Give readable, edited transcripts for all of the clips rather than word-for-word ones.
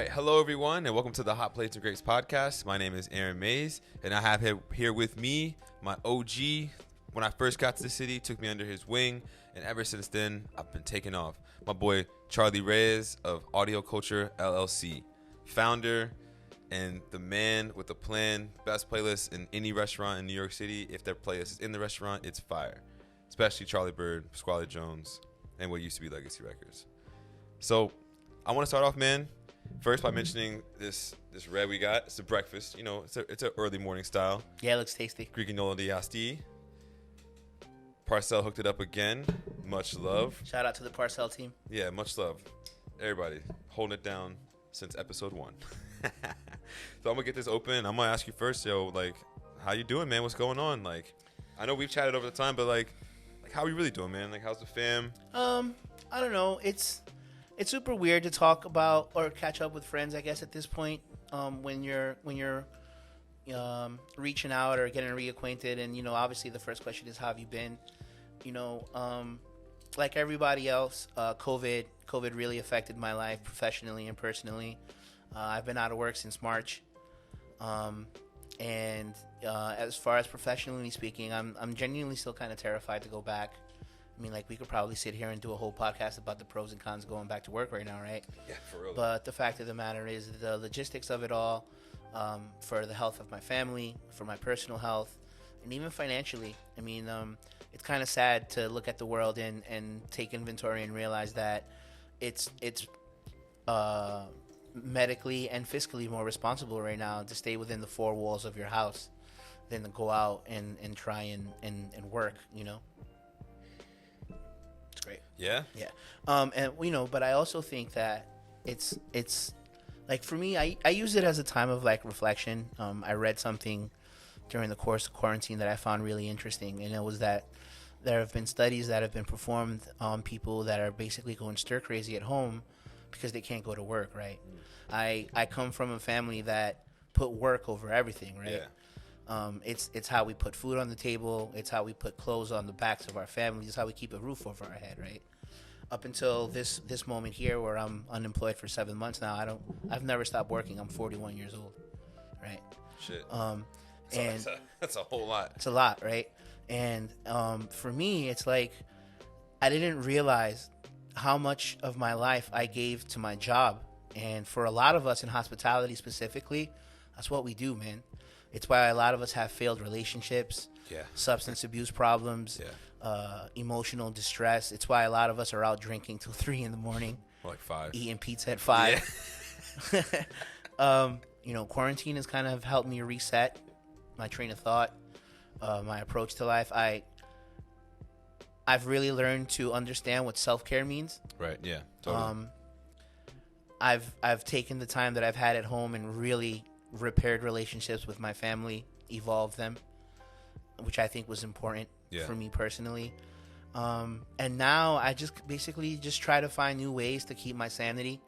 right, hello everyone, and welcome to the Hot Plates and Grapes podcast. My name is Aaron Mays, and I have here with me my OG. When I first got to the city, took me under his wing, and ever since then, I've been taking off. My boy Charlie Reyes of Audio Culture LLC, founder and the man with the plan. Best playlist in any restaurant in New York City. If their playlist is in the restaurant, it's fire. Especially Charlie Bird, Pasquale Jones, and what used to be Legacy Records. So I want to start off, man, first by mentioning this red we got. It's a breakfast. You know, it's a early morning style. Yeah, it looks tasty. Greek Nola di Asti. Parcel hooked it up again. Much love. Shout out to the Parcel team. Yeah, much love. Everybody holding it down since episode 1. So I'm gonna get this open. I'm gonna ask you first, yo, like, how you doing, man? What's going on? Like, I know we've chatted over the time, but like how are you really doing, man? Like, how's the fam? I don't know. It's super weird to talk about or catch up with friends, I guess, at this point. When you're reaching out or getting reacquainted, and you know, obviously the first question is how have you been? You know, like everybody else, COVID really affected my life professionally and personally. I've been out of work since March, and as far as professionally speaking, I'm genuinely still kind of terrified to go back. I mean, like, we could probably sit here and do a whole podcast about the pros and cons going back to work right now, right? Yeah, for real. But the fact of the matter is the logistics of it all, for the health of my family, for my personal health, and even financially. I mean, it's kind of sad to look at the world and take inventory and realize that it's medically and fiscally more responsible right now to stay within the four walls of your house than to go out and try and work, you know? It's great. Yeah? Yeah. And, you know, but I also think that it's like, for me, I use it as a time of, like, reflection. I read something during the course of quarantine that I found really interesting, and it was that there have been studies that have been performed on people that are basically going stir crazy at home because they can't go to work, right? I come from a family that put work over everything, right? Yeah. It's how we put food on the table. It's how we put clothes on the backs of our families. It's how we keep a roof over our head, right? Up until this moment here, where I'm unemployed for 7 months now, I've never stopped working. I'm 41 years old, right? Shit. That's a whole lot. It's a lot, right? And for me, it's like I didn't realize how much of my life I gave to my job. And for a lot of us in hospitality specifically, that's what we do, man. It's why a lot of us have failed relationships, substance abuse problems, emotional distress. It's why a lot of us are out drinking till 3 a.m, Or like 5. eating pizza at 5. Yeah. You know, quarantine has kind of helped me reset my train of thought, my approach to life. I've really learned to understand what self-care means. Right. Yeah. Totally. I've taken the time that I've had at home and really repaired relationships with my family, evolved them, which I think was important for me personally. And now I just basically just try to find new ways to keep my sanity.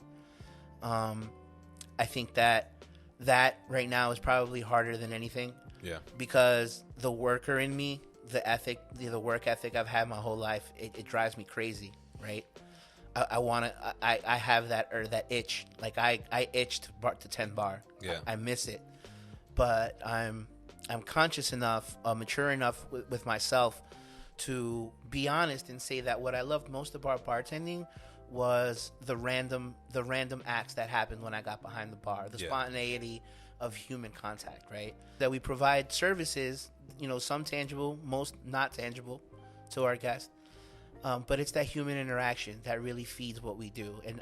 I think that right now is probably harder than anything. Yeah. Because the worker in me, the work ethic I've had my whole life, it drives me crazy, right? I have that itch. Like I itched to 10 bar. Yeah. I miss it. But I'm conscious enough, mature enough with myself to be honest and say that what I loved most about bartending was the random acts that happened when I got behind the bar, the spontaneity of human contact, right? That we provide services, you know, some tangible, most not tangible to our guests. But it's that human interaction that really feeds what we do. And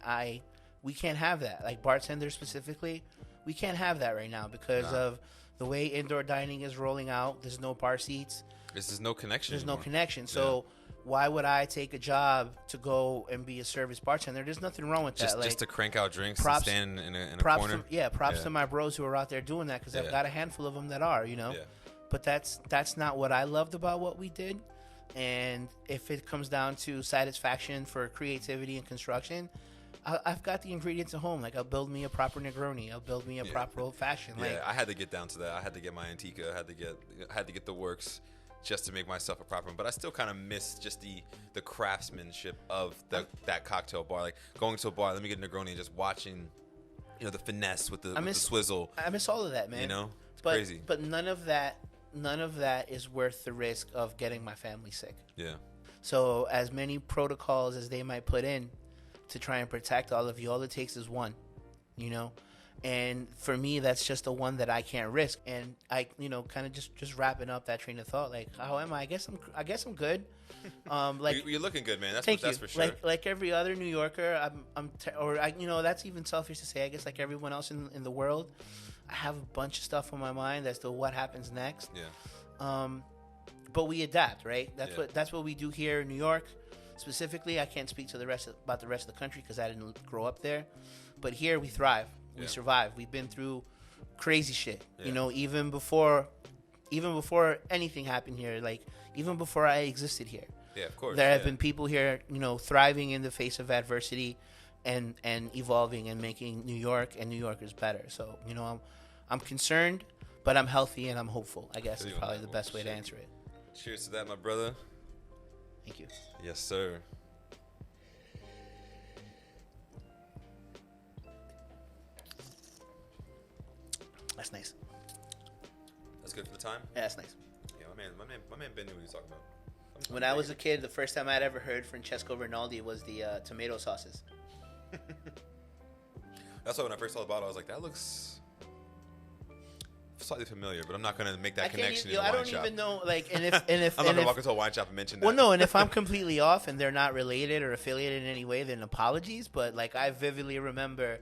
we can't have that. Like bartenders specifically, we can't have that right now because of the way indoor dining is rolling out. There's no bar seats. There's no connection. There's no connection. So why would I take a job to go and be a service bartender? There's nothing wrong with that. Just to crank out drinks and stand in a corner. Props to my bros who are out there doing that, because I've got a handful of them that are, you know. Yeah. But that's not what I loved about what we did. And if it comes down to satisfaction for creativity and construction, I've got the ingredients at home. Like, I'll build me a proper Negroni. I'll build me a proper old fashioned. Yeah, like, I had to get down to that. I had to get my Antica. I had to get the works just to make myself a proper one. But I still kind of miss just the craftsmanship of that cocktail bar. Like going to a bar, let me get a Negroni, and just watching the finesse with the swizzle. I miss all of that, man. It's crazy. But none of that is worth the risk of getting my family sick. Yeah. So as many protocols as they might put in to try and protect all of you, all it takes is one, And for me, that's just the one that I can't risk. And I, kind of just wrapping up that train of thought. Like, how am I? I guess I'm good. You're looking good, man. That's for sure. Like every other New Yorker, that's even selfish to say. I guess like everyone else in the world, I have a bunch of stuff on my mind as to what happens next. Yeah. But we adapt, right? That's what we do here in New York. Specifically, I can't speak to about the rest of the country because I didn't grow up there. But here we thrive. We survive. We've been through crazy shit. Yeah. Even before anything happened here, like even before I existed here. Yeah, of course. There have been people here, thriving in the face of adversity and evolving and making New York and New Yorkers better. So, I'm concerned, but I'm healthy and I'm hopeful. I guess is probably the best way to answer it. Cheers to that, my brother. Thank you. Yes, sir. That's nice. That's good for the time? Yeah, that's nice. Yeah, my man Ben knew what he was talking about. When I was a kid, the first time I'd ever heard Francesco Rinaldi was the tomato sauces. That's why when I first saw the bottle, I was like, that looks slightly familiar, but I'm not going to make that connection in a wine shop. I don't even know, and if I'm not going to walk into a wine shop and mention that. Well, no, and if I'm completely off and they're not related or affiliated in any way, then apologies, but, I vividly remember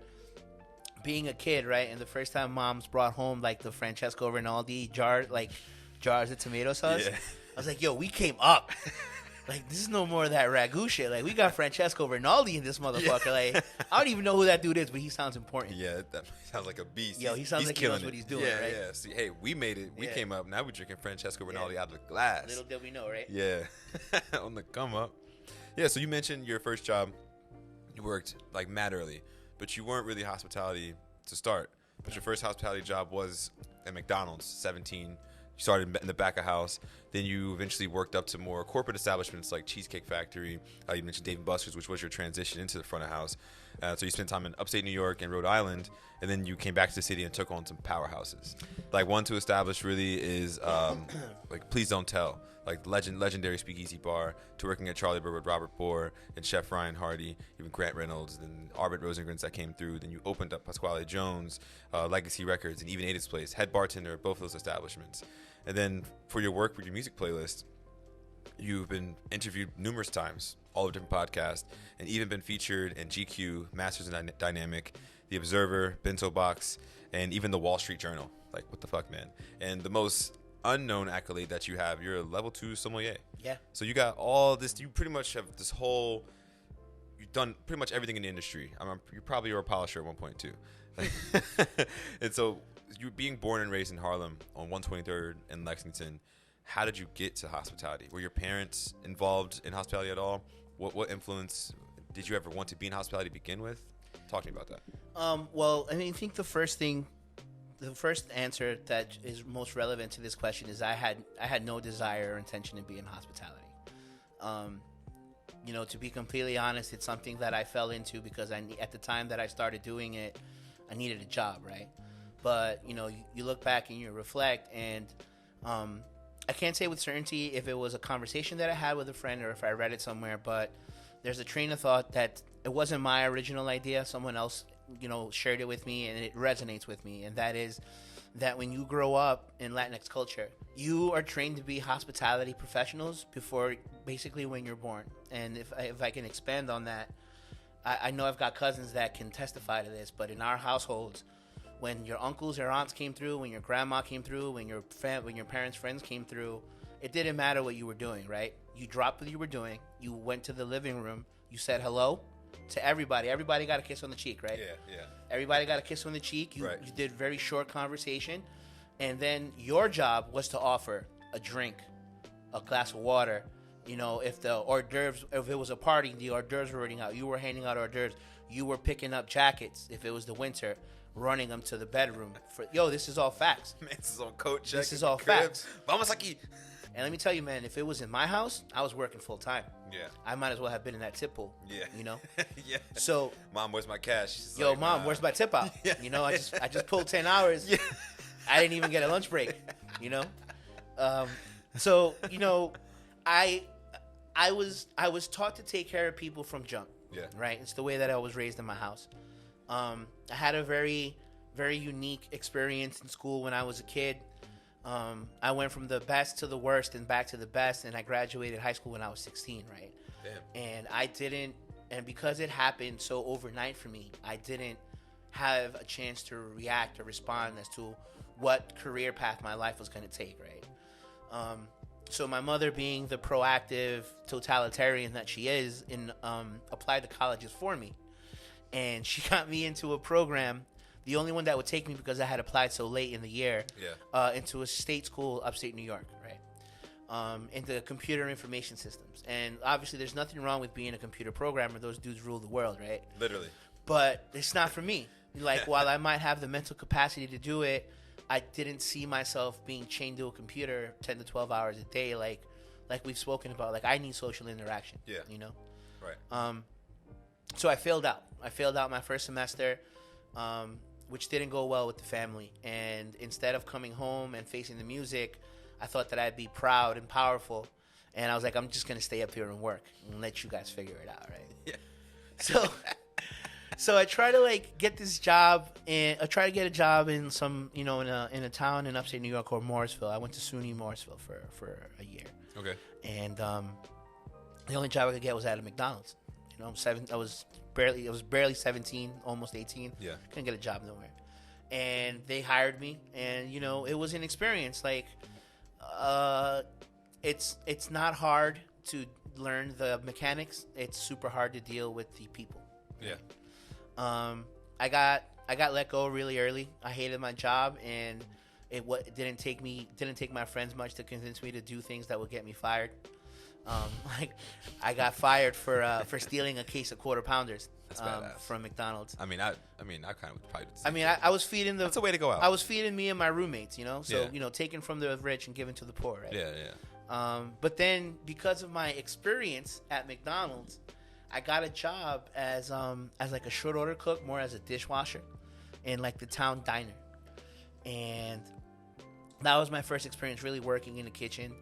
being a kid, right, and the first time moms brought home, the Francesco Rinaldi jars of tomato sauce, yeah. I was like, yo, we came up. This is no more of that ragu shit. We got Francesco Rinaldi in this motherfucker. Yeah. I don't even know who that dude is, but he sounds important. Yeah, that sounds like a beast. Yo, he sounds like he knows what he's doing, right? Yeah, see, hey, we made it. We came up. Now we're drinking Francesco Rinaldi out of the glass. Little did we know, right? Yeah. On the come up. Yeah, so you mentioned your first job. You worked, mad early, but you weren't really hospitality to start. But your first hospitality job was at McDonald's, 17. You started in the back of house. Then you eventually worked up to more corporate establishments like Cheesecake Factory. You mentioned Dave & Buster's, which was your transition into the front of house. So you spent time in upstate New York and Rhode Island, and then you came back to the city and took on some powerhouses. One to establish really is Please Don't Tell, legendary speakeasy bar, to working at Charlie Bird with Robert Bohr and Chef Ryan Hardy, even Grant Reynolds, then Arbit Rosengrens that came through. Then you opened up Pasquale Jones, Legacy Records, and even Edith's Place, head bartender at both of those establishments. And then for your work with your music playlist, you've been interviewed numerous times, all over different podcasts, and even been featured in GQ, Masters and Dynamic, The Observer, Bento Box, and even the Wall Street Journal. What the fuck, man? And the most unknown accolade that you have, you're a level 2 sommelier. Yeah. So you got all this, you pretty much have this whole, you've done pretty much everything in the industry. You probably were a polisher at one point too. And so you being born and raised in Harlem on 123rd in Lexington, how did you get to hospitality? Were your parents involved in hospitality at all? What influence did you ever want to be in hospitality to begin with? Talk to me about that. Well, I think the first answer that is most relevant to this question is I had no desire or intention to be in hospitality. To be completely honest, it's something that I fell into because at the time that I started doing it, I needed a job, right? But, you look back and you reflect, and I can't say with certainty if it was a conversation that I had with a friend or if I read it somewhere, but there's a train of thought that it wasn't my original idea. Someone else, shared it with me, and it resonates with me, and that is that when you grow up in Latinx culture, you are trained to be hospitality professionals before basically when you're born. And if I can expand on that, I know I've got cousins that can testify to this, but in our households, when your uncles or aunts came through, when your grandma came through, when your parents' friends came through, it didn't matter what you were doing, right? You dropped what you were doing. You went to the living room. You said hello to everybody. Everybody got a kiss on the cheek, right? Yeah. Everybody got a kiss on the cheek. You did very short conversation. And then your job was to offer a drink, a glass of water. If the hors d'oeuvres, if it was a party, the hors d'oeuvres were running out. You were handing out hors d'oeuvres. You were picking up jackets if it was the winter, running them to the bedroom. This is all facts. Man, this is on coat check. This is all facts. Vamos aquí. And let me tell you, man, if it was in my house, I was working full time. Yeah. I might as well have been in that tip pool. Yeah. You know? Yeah. So, Mom, where's my cash? She's yo, like, Mom, nah. where's my tip out? Yeah. You know, I just pulled 10 hours. Yeah. I didn't even get a lunch break, you know? So, you know, I was taught to take care of people from jump. Yeah. Right? It's the way that I was raised in my house. I had a very, very unique experience in school when I was a kid. I went from the best to the worst and back to the best, and I graduated high school when I was 16, right? Damn. And because it happened so overnight for me, I didn't have a chance to react or respond as to what career path my life was going to take, right? So my mother, being the proactive totalitarian that she is, applied to colleges for me. And she got me into a program, the only one that would take me because I had applied so late in the year, into a state school upstate New York, right? Into computer information systems. And obviously there's nothing wrong with being a computer programmer. Those dudes rule the world, right? Literally. But it's not for me. Like, while I might have the mental capacity to do it, I didn't see myself being chained to a computer 10 to 12 hours a day, like we've spoken about. Like, I need social interaction. Yeah. You know? Right. So I failed out. I failed out my first semester, which didn't go well with the family. And instead of coming home and facing the music, I thought that I'd be proud and powerful. And I was like, I'm just going to stay up here and work and let you guys figure it out, right? Yeah. So I try to, like, get this job, and I try to get a job in some, you know, in a town in upstate New York called Morrisville. I went to SUNY Morrisville for a year. Okay. And the only job I could get was at a McDonald's. You know, I was barely 17, almost 18. Yeah. Couldn't get a job nowhere. And they hired me, and, you know, it was an experience. Like, it's not hard to learn the mechanics. It's super hard to deal with the people. Yeah. I got let go really early. I hated my job, and it didn't take my friends much to convince me to do things that would get me fired. Like, I got fired for stealing a case of quarter pounders from McDonald's. I mean, I kind of probably. I was feeding That's a way to go out. I was feeding me and my roommates, you know. So you know, taken from the rich and given to the poor, right? Yeah, yeah. But then, because of my experience at McDonald's, I got a job as like a short order cook, more as a dishwasher, in like the town diner, and that was my first experience really working in the kitchen,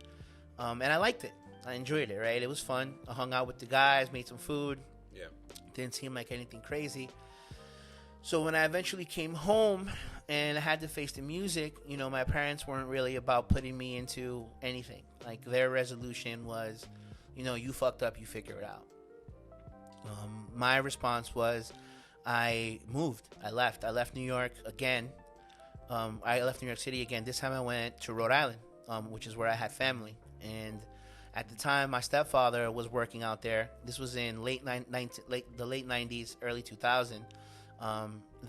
and I liked it. I enjoyed it. Right, it was fun. I hung out with the guys, made some food. Yeah, didn't seem like anything crazy. So when I eventually came home and I had to face the music, you know, my parents weren't really about putting me into anything. Like, their resolution was, you know, you fucked up, you figure it out. My response was, I moved. I left New York again. I left New York City again. This time I went to Rhode Island, which is where I had family. And at the time, my stepfather was working out there. This was in the late 90s, early 2000.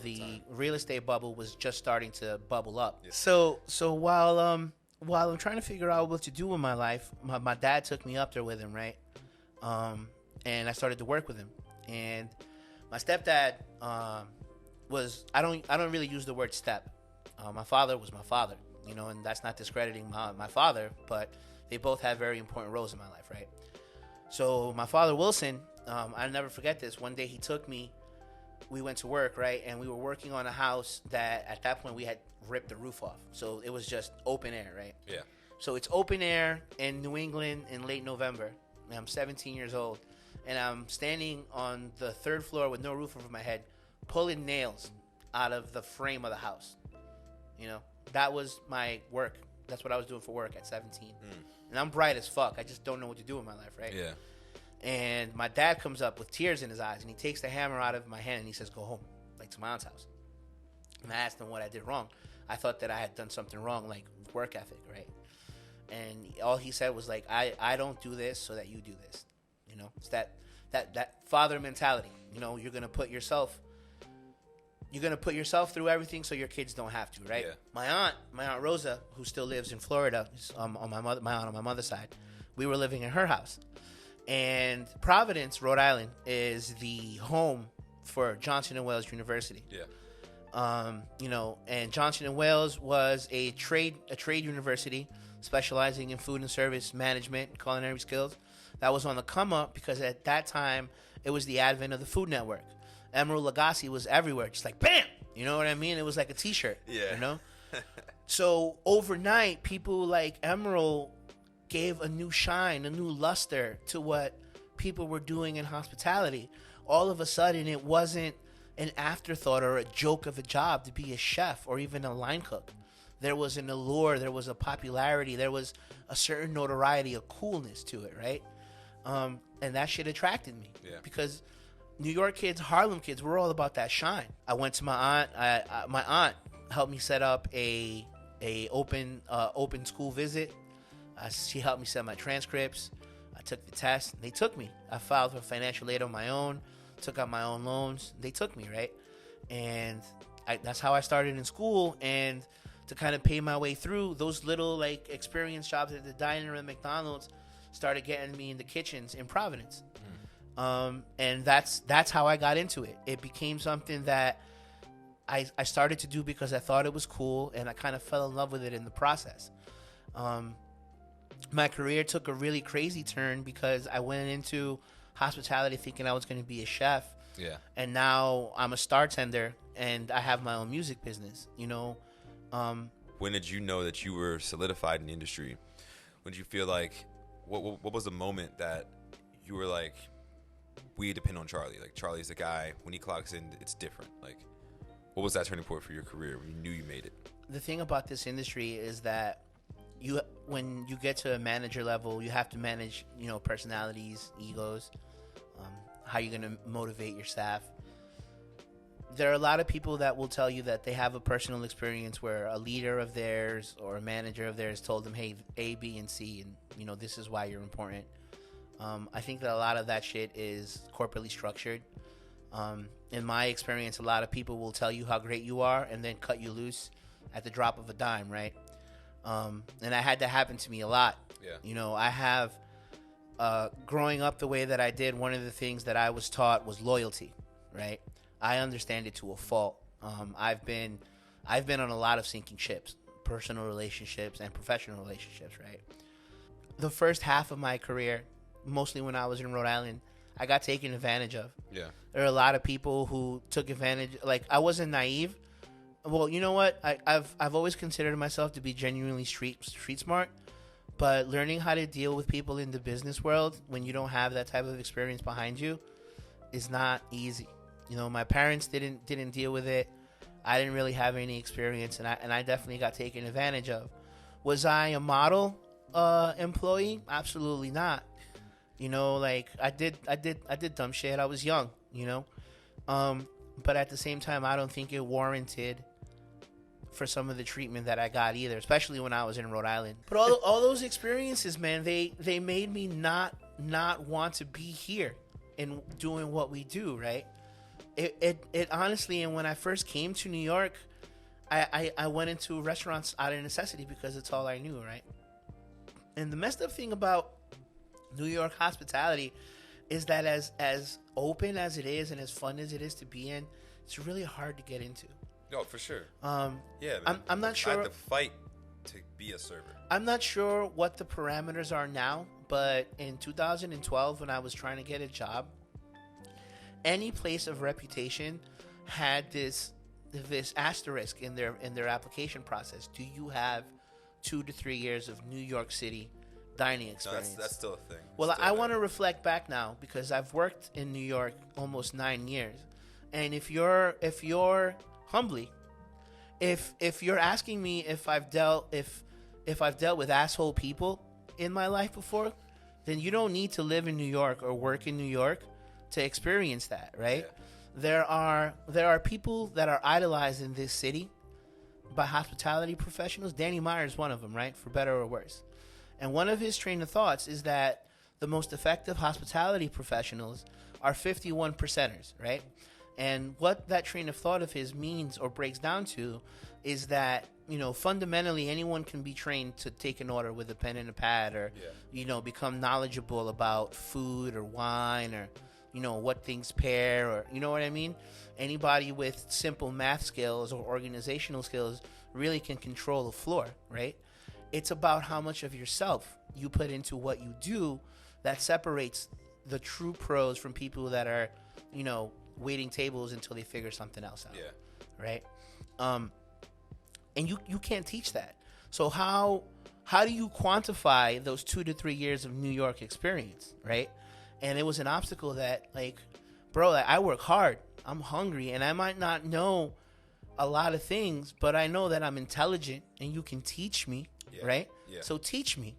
The real estate bubble was just starting to bubble up. Yes. So while I'm trying to figure out what to do with my life, my dad took me up there with him, right? And I started to work with him. And my stepdad was, I don't really use the word step. My father was my father, you know, and that's not discrediting my father, but they both had very important roles in my life, right? So my father, Wilson, I'll never forget this. One day he took me, we went to work, right? And we were working on a house that at that point we had ripped the roof off. So it was just open air, right? Yeah. So it's open air in New England in late November. And I'm 17 years old. And I'm standing on the third floor with no roof over my head, pulling nails out of the frame of the house. You know, that was my work. That's what I was doing for work at 17. And I'm bright as fuck. I just don't know what to do with my life, right? Yeah. And my dad comes up with tears in his eyes, and he takes the hammer out of my hand, and he says, go home, like to my aunt's house. And I asked him what I did wrong. I thought that I had done something wrong, like work ethic, right? And all he said was like, I don't do this so that you do this. You know, it's that father mentality. You know, you're gonna put yourself through everything so your kids don't have to, right? Yeah. My aunt Rosa, who still lives in Florida, on my aunt on my mother's side, we were living in her house. And Providence, Rhode Island, is the home for Johnson & Wales University. Yeah. You know, and Johnson & Wales was a trade university. specializing in food and service management, culinary skills. That was on the come up because at that time it was the advent of the Food Network. Emeril Lagasse was everywhere, just like bam. You know what I mean? It was like a T-shirt. Yeah. You know. So overnight, people like Emeril gave a new shine, a new luster to what people were doing in hospitality. All of a sudden, it wasn't an afterthought or a joke of a job to be a chef or even a line cook. There was an allure, there was a popularity, there was a certain notoriety, a coolness to it, right? And that shit attracted me because New York kids, Harlem kids, we're all about that shine. I went to my aunt. My aunt helped me set up a open school visit. She helped me set my transcripts. I took the test. They took me. I filed for financial aid on my own. Took out my own loans. They took me, right? And that's how I started in school. And to kind of pay my way through, those little like experience jobs at the diner and McDonald's started getting me in the kitchens in Providence. And that's how I got into it. It became something that I started to do because I thought it was cool, and I kind of fell in love with it in the process. My career took a really crazy turn because I went into hospitality thinking I was going to be a chef. Yeah. And now I'm a bartender, and I have my own music business, you know. When did you know that you were solidified in the industry? When did you feel like, what was the moment that you were like, we depend on Charlie? Like, Charlie's the guy. When he clocks in, it's different. Like, what was that turning point for your career when you knew you made it? The thing about this industry is that when you get to a manager level, you have to manage, you know, personalities, egos, how you're going to motivate your staff. There are a lot of people that will tell you that they have a personal experience where a leader of theirs or a manager of theirs told them, hey, A, B, and C, and, you know, this is why you're important. I think that a lot of that shit is corporately structured. In my experience, a lot of people will tell you how great you are and then cut you loose at the drop of a dime, right? And that had to happen to me a lot. Yeah. You know, I have, growing up the way that I did, one of the things that I was taught was loyalty, right? I understand it to a fault. I've been on a lot of sinking ships, personal relationships and professional relationships, right? The first half of my career, mostly when I was in Rhode Island, I got taken advantage of. Yeah. There are a lot of people who took advantage. Like, I wasn't naive. Well, you know what? I've always considered myself to be genuinely street smart, but learning how to deal with people in the business world when you don't have that type of experience behind you is not easy. You know, my parents didn't deal with it. I didn't really have any experience, and I definitely got taken advantage of. Was I a model employee? Absolutely not. You know, like I did dumb shit. I was young, you know, but at the same time, I don't think it warranted for some of the treatment that I got either, especially when I was in Rhode Island. But all those experiences, man, they made me not want to be here and doing what we do, right? It honestly, and when I first came to New York, I went into restaurants out of necessity because it's all I knew, right? And the messed up thing about New York hospitality is that as open as it is and as fun as it is to be in, it's really hard to get into. No, for sure. Yeah, man. I'm not sure. I had to fight to be a server. I'm not sure what the parameters are now, but in 2012, when I was trying to get a job, any place of reputation had this asterisk in their application process. Do you have 2 to 3 years of New York City dining experience? No, that's still a thing. Well, I want to reflect back now because I've worked in New York almost 9 years, and if you're humbly, if you're asking me if I've dealt with asshole people in my life before, then you don't need to live in New York or work in New York to experience that, right? Yeah. There are people that are idolized in this city by hospitality professionals. Danny Meyer is one of them, right? For better or worse. And one of his train of thoughts is that the most effective hospitality professionals are 51 percenters, right? And what that train of thought of his means or breaks down to is that, you know, fundamentally anyone can be trained to take an order with a pen and a pad or, you know, become knowledgeable about food or wine or, you know, what things pair or, you know what I mean? Anybody with simple math skills or organizational skills really can control a floor, right? it's about how much of yourself you put into what you do that separates the true pros from people that are, waiting tables until they figure something else out. Yeah. Right. And you can't teach that. So how do you quantify those 2 to 3 years of New York experience, right? And it was an obstacle that, bro, I work hard. I'm hungry, and I might not know a lot of things, but I know that I'm intelligent, and you can teach me, right? Yeah. So teach me,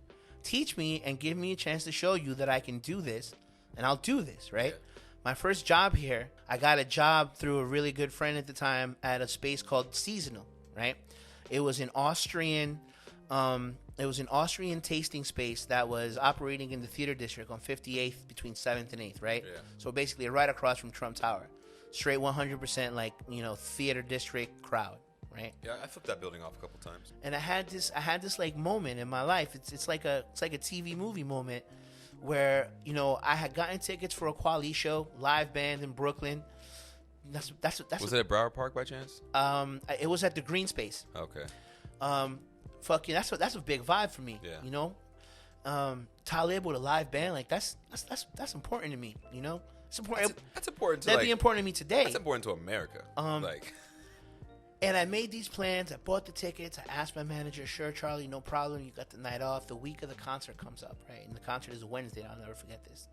and give me a chance to show you that I can do this, and I'll do this, right? Yeah. My first job here, I got a job through a really good friend at the time at a space called Seasonal, right? It was an Austrian tasting space that was operating in the theater district on 58th between 7th and 8th, right? Yeah. So basically right across from Trump Tower. Straight 100% theater district crowd, right? Yeah, I flipped that building off a couple times. And I had this moment in my life. It's like a TV movie moment where, I had gotten tickets for a Quali show, live band in Brooklyn. Was it at Broward Park by chance? It was at the Green Space. Okay. That's a big vibe for me. Yeah. Talib with a live band, that's important to me. It's important. That's important. That'd be important to me today. That's important to America. And I made these plans. I bought the tickets. I asked my manager, "Sure, Charlie, no problem. You got the night off." The week of the concert comes up, right? And the concert is a Wednesday. I'll never forget this.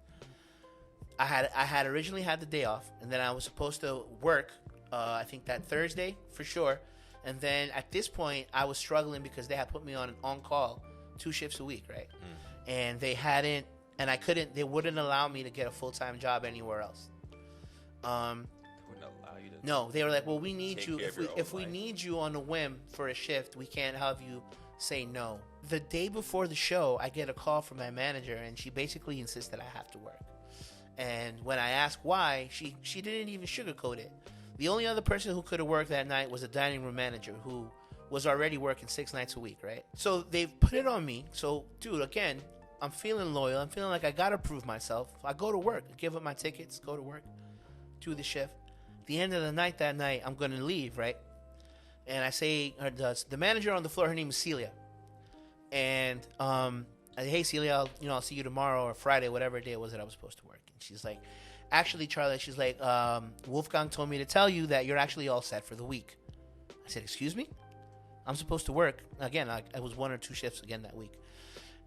I had originally had the day off, and then I was supposed to work. I think that Thursday for sure. And then at this point, I was struggling because they had put me on call 2 shifts a week, right? And they hadn't, and I couldn't. They wouldn't allow me to get a full-time job anywhere else. Wouldn't allow you to. No, they were like, "Well, we need you. If we need you on a whim for a shift, we can't have you say no." The day before the show, I get a call from my manager, and she basically insists that I have to work. And when I asked why, she didn't even sugarcoat it. The only other person who could have worked that night was a dining room manager who was already working 6 nights a week, right? So they've put it on me. So, dude, again, I'm feeling loyal. I'm feeling like I got to prove myself. I go to work, give up my tickets, go to work, do the shift. At the end of the night that night, I'm going to leave, right? And I say, the manager on the floor, her name is Celia. And I say, "Hey, Celia, I'll see you tomorrow or Friday, whatever day it was that I was supposed to work." And she's like, "Actually, Charlie," she's like, "Wolfgang told me to tell you that you're actually all set for the week." I said, "Excuse me? I'm supposed to work." Again, I was 1 or 2 shifts again that week.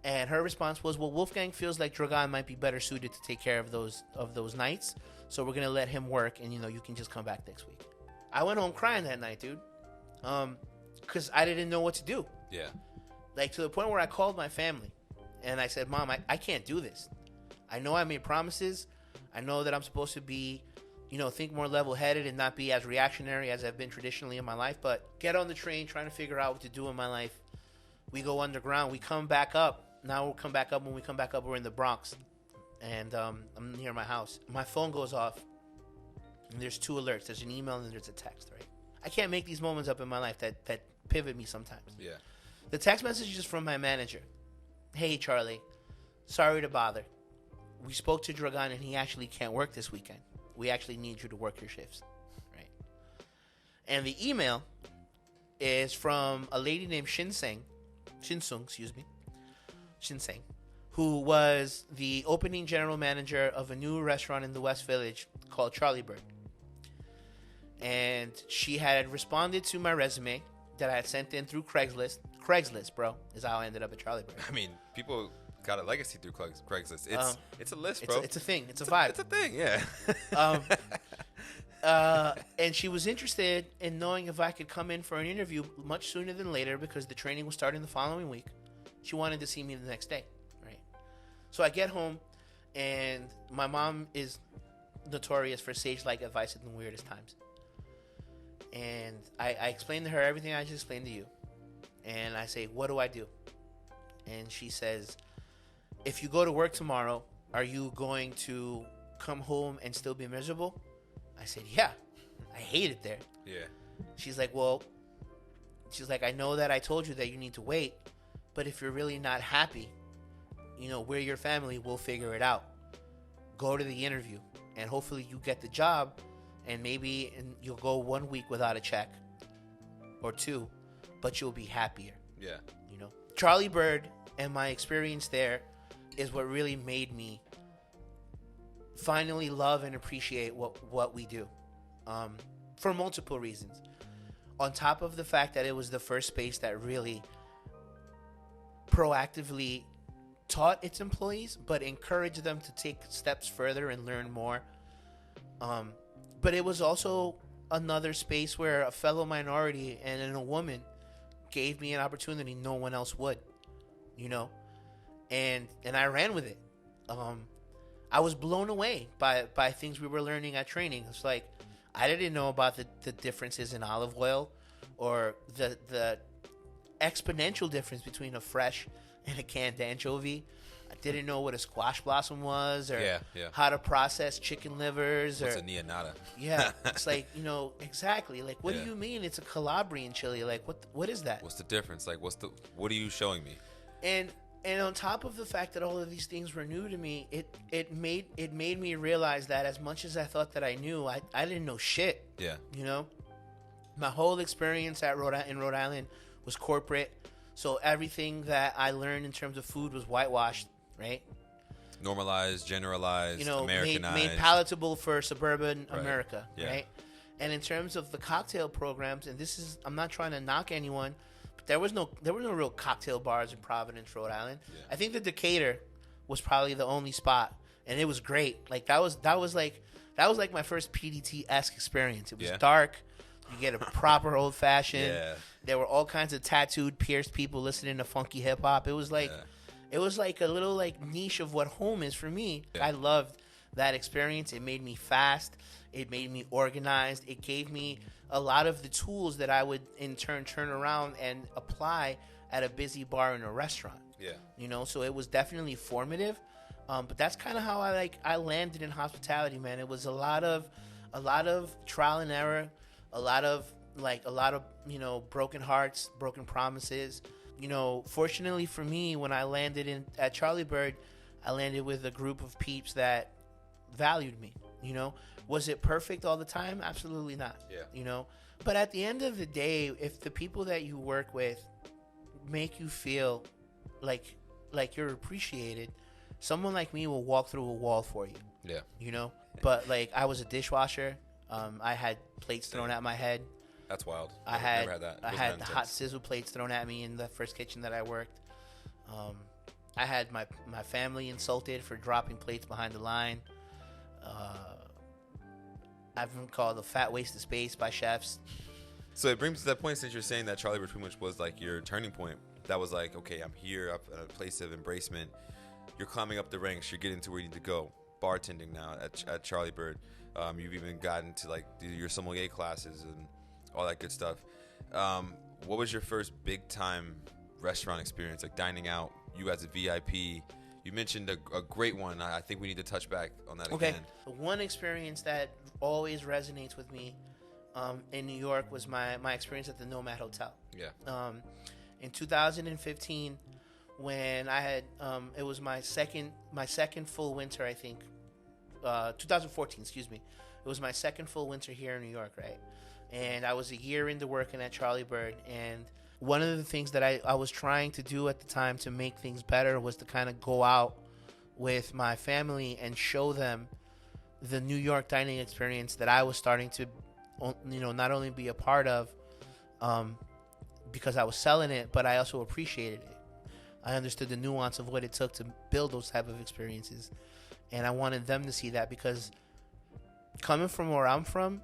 And her response was, "Well, Wolfgang feels like Dragan might be better suited to take care of those nights, so we're going to let him work, and, you can just come back next week." I went home crying that night, dude, because I didn't know what to do. Yeah. To the point where I called my family, and I said, "Mom, I can't do this. I know I made promises. I know that I'm supposed to be, think more level-headed and not be as reactionary as I've been traditionally in my life. But get on the train, trying to figure out what to do in my life. We go underground. We come back up. Now we'll come back up. When we come back up, we're in the Bronx. And I'm near my house. My phone goes off, and there's 2 alerts. There's an email and there's a text, right? I can't make these moments up in my life that pivot me sometimes. Yeah. The text message is from my manager. "Hey, Charlie, sorry to bother. We spoke to Dragan, and he actually can't work this weekend. We actually need you to work your shifts," right? And the email is from a lady named Shinsung, who was the opening general manager of a new restaurant in the West Village called Charlie Bird. And she had responded to my resume that I had sent in through Craigslist. Craigslist, bro, is how I ended up at Charlie Bird. I mean, people got a legacy through Craigslist. It's a list, bro. It's a thing. It's a vibe. It's a thing, yeah. And she was interested in knowing if I could come in for an interview much sooner than later because the training was starting the following week. She wanted to see me the next day, right? So I get home, and my mom is notorious for sage-like advice at the weirdest times. And I explained to her everything I just explained to you. And I say, "What do I do?" And she says, "If you go to work tomorrow, are you going to come home and still be miserable?" I said, "Yeah, I hate it there." Yeah. She's like, "I know that I told you that you need to wait, but if you're really not happy, we're your family, we'll figure it out. Go to the interview, and hopefully you get the job, and maybe you'll go 1 week without a check, or 2, but you'll be happier." Yeah. Charlie Bird and my experience there is what really made me finally love and appreciate what we do, for multiple reasons. On top of the fact that it was the first space that really proactively taught its employees, but encouraged them to take steps further and learn more. But it was also another space where a fellow minority and a woman gave me an opportunity no one else would, and I ran with it. I was blown away by things we were learning at training. It's like, I didn't know about the differences in olive oil, or the exponential difference between a fresh and a canned anchovy. I didn't know what a squash blossom was, or how to process chicken livers. What's a neonata? Yeah, it's like, exactly. Like, what do you mean it's a Calabrian chili? Like, what is that? What's the difference? Like, what are you showing me? And on top of the fact that all of these things were new to me, it made me realize that as much as I thought that I knew, I didn't know shit. Yeah. My whole experience in Rhode Island was corporate, so everything that I learned in terms of food was whitewashed, right? Normalized, generalized, Americanized. Made palatable for suburban America, Yeah. right? And in terms of the cocktail programs, and I'm not trying to knock anyone, but there were no real cocktail bars in Providence, Rhode Island. Yeah. I think the Decatur was probably the only spot, and it was great. Like that was like my first PDT-esque experience. It was dark. You get a proper old fashioned. Yeah. There were all kinds of tattooed, pierced people listening to funky hip hop. It was like it was like a little like niche of what home is for me. Yeah. I loved that experience. It made me fast. It made me organized. It gave me a lot of the tools that I would in turn turn around and apply at a busy bar in a restaurant. Yeah. So it was definitely formative. But that's kind of how I landed in hospitality, man. It was a lot of trial and error. A lot of broken hearts, broken promises. Fortunately for me, when I landed at Charlie Bird, I landed with a group of peeps that valued me. Was it perfect all the time? Absolutely not. Yeah. But at the end of the day, if the people that you work with make you feel like you're appreciated, someone like me will walk through a wall for you. Yeah. But I was a dishwasher. I had plates thrown at my head. That's wild. I had hot sizzle plates thrown at me in the first kitchen that I worked. I had my family insulted for dropping plates behind the line. I've been called a fat waste of space by chefs. So it brings to that point, since you're saying that Charlie Bird pretty much was like your turning point. That was like, okay, I'm here up at a place of embracement. You're climbing up the ranks. You're getting to where you need to go. Bartending now at Charlie Bird. You've even gotten to do your sommelier classes and all that good stuff. What was your first big time restaurant experience, like dining out, you as a VIP? You mentioned a great one. I think we need to touch back on that again. The one experience that always resonates with me in New York was my experience at the Nomad Hotel. Yeah. In 2015, when I had it was my second full winter, I think. 2014, excuse me. It was my second full winter here in New York, right? And I was a year into working at Charlie Bird, and one of the things that I was trying to do at the time to make things better was to kind of go out with my family and show them the New York dining experience that I was starting to, not only be a part of because I was selling it, but I also appreciated it. I understood the nuance of what it took to build those type of experiences. And I wanted them to see that, because coming from where I'm from,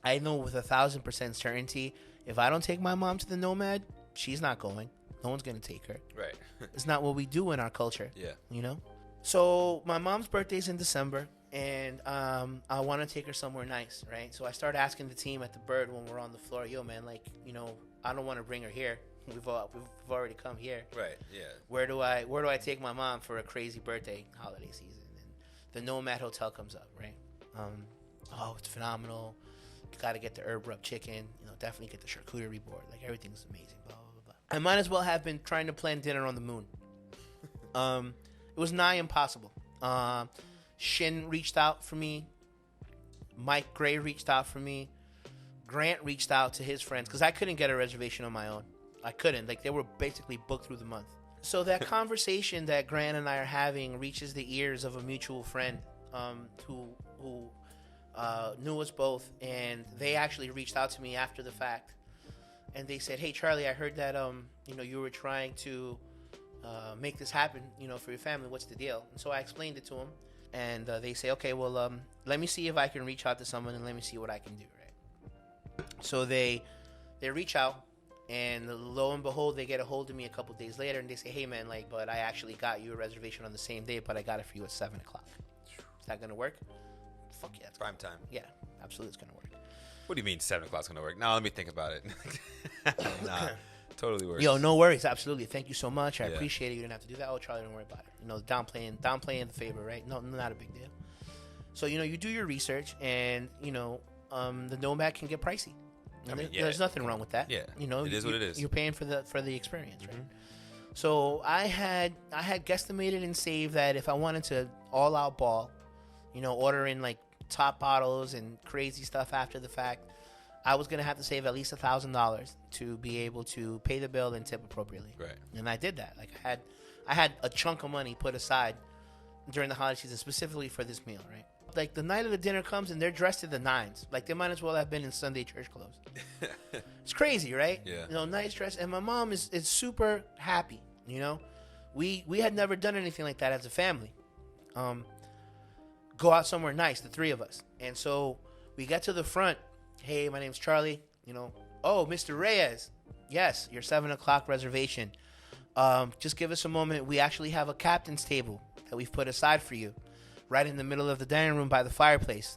I know with 1,000% certainty, if I don't take my mom to the Nomad, she's not going. No one's going to take her. Right. It's not what we do in our culture. Yeah. So my mom's birthday's in December, and I want to take her somewhere nice, right? So I start asking the team at the Bird when we're on the floor, yo, man, I don't want to bring her here. We've already come here. Right. Yeah. Where do I take my mom for a crazy birthday holiday season? And the Nomad Hotel comes up, right? It's phenomenal. You got to get the herb rub chicken. Definitely get the charcuterie board. Everything's amazing. Blah blah blah. I might as well have been trying to plan dinner on the moon. It was nigh impossible. Shin reached out for me. Mike Gray reached out for me. Grant reached out to his friends, because I couldn't get a reservation on my own. I couldn't. Like, they were basically booked through the month. So that conversation that Grant and I are having reaches the ears of a mutual friend who knew us both, and they actually reached out to me after the fact, and they said, "Hey, Charlie, I heard that you were trying to make this happen, for your family. What's the deal?" And so I explained it to them, and they say, "Okay, well, let me see if I can reach out to someone, and let me see what I can do." Right. So they reach out. And lo and behold, they get a hold of me a couple days later, and they say, "Hey, man, but I actually got you a reservation on the same day, but I got it for you at 7 o'clock. Is that gonna work?" Fuck yeah, Prime time. Yeah, absolutely, it's gonna work. What do you mean 7 o'clock's gonna work? Now let me think about it. Nah, totally works. Yo, no worries, absolutely. Thank you so much. I appreciate it. You didn't have to do that. Oh, Charlie, don't worry about it. Downplaying the favor, right? No, not a big deal. So you do your research, and the Nomad can get pricey. There's nothing wrong with that. Yeah, it is what it is. You're paying for the experience, right? So I had guesstimated and saved that if I wanted to all out ball, order in top bottles and crazy stuff after the fact, I was gonna have to save at least $1,000 to be able to pay the bill and tip appropriately. Right. And I did that. I had a chunk of money put aside during the holiday season specifically for this meal, right? The night of the dinner comes and they're dressed to the nines. They might as well have been in Sunday church clothes. It's crazy, right? Yeah. Nice dress. And my mom is super happy, We had never done anything like that as a family. Go out somewhere nice, the three of us. And so we get to the front. "Hey, my name's Charlie. Oh, Mr. Reyes. Yes, your 7 o'clock reservation. Just give us a moment. We actually have a captain's table that we've put aside for you, right in the middle of the dining room by the fireplace.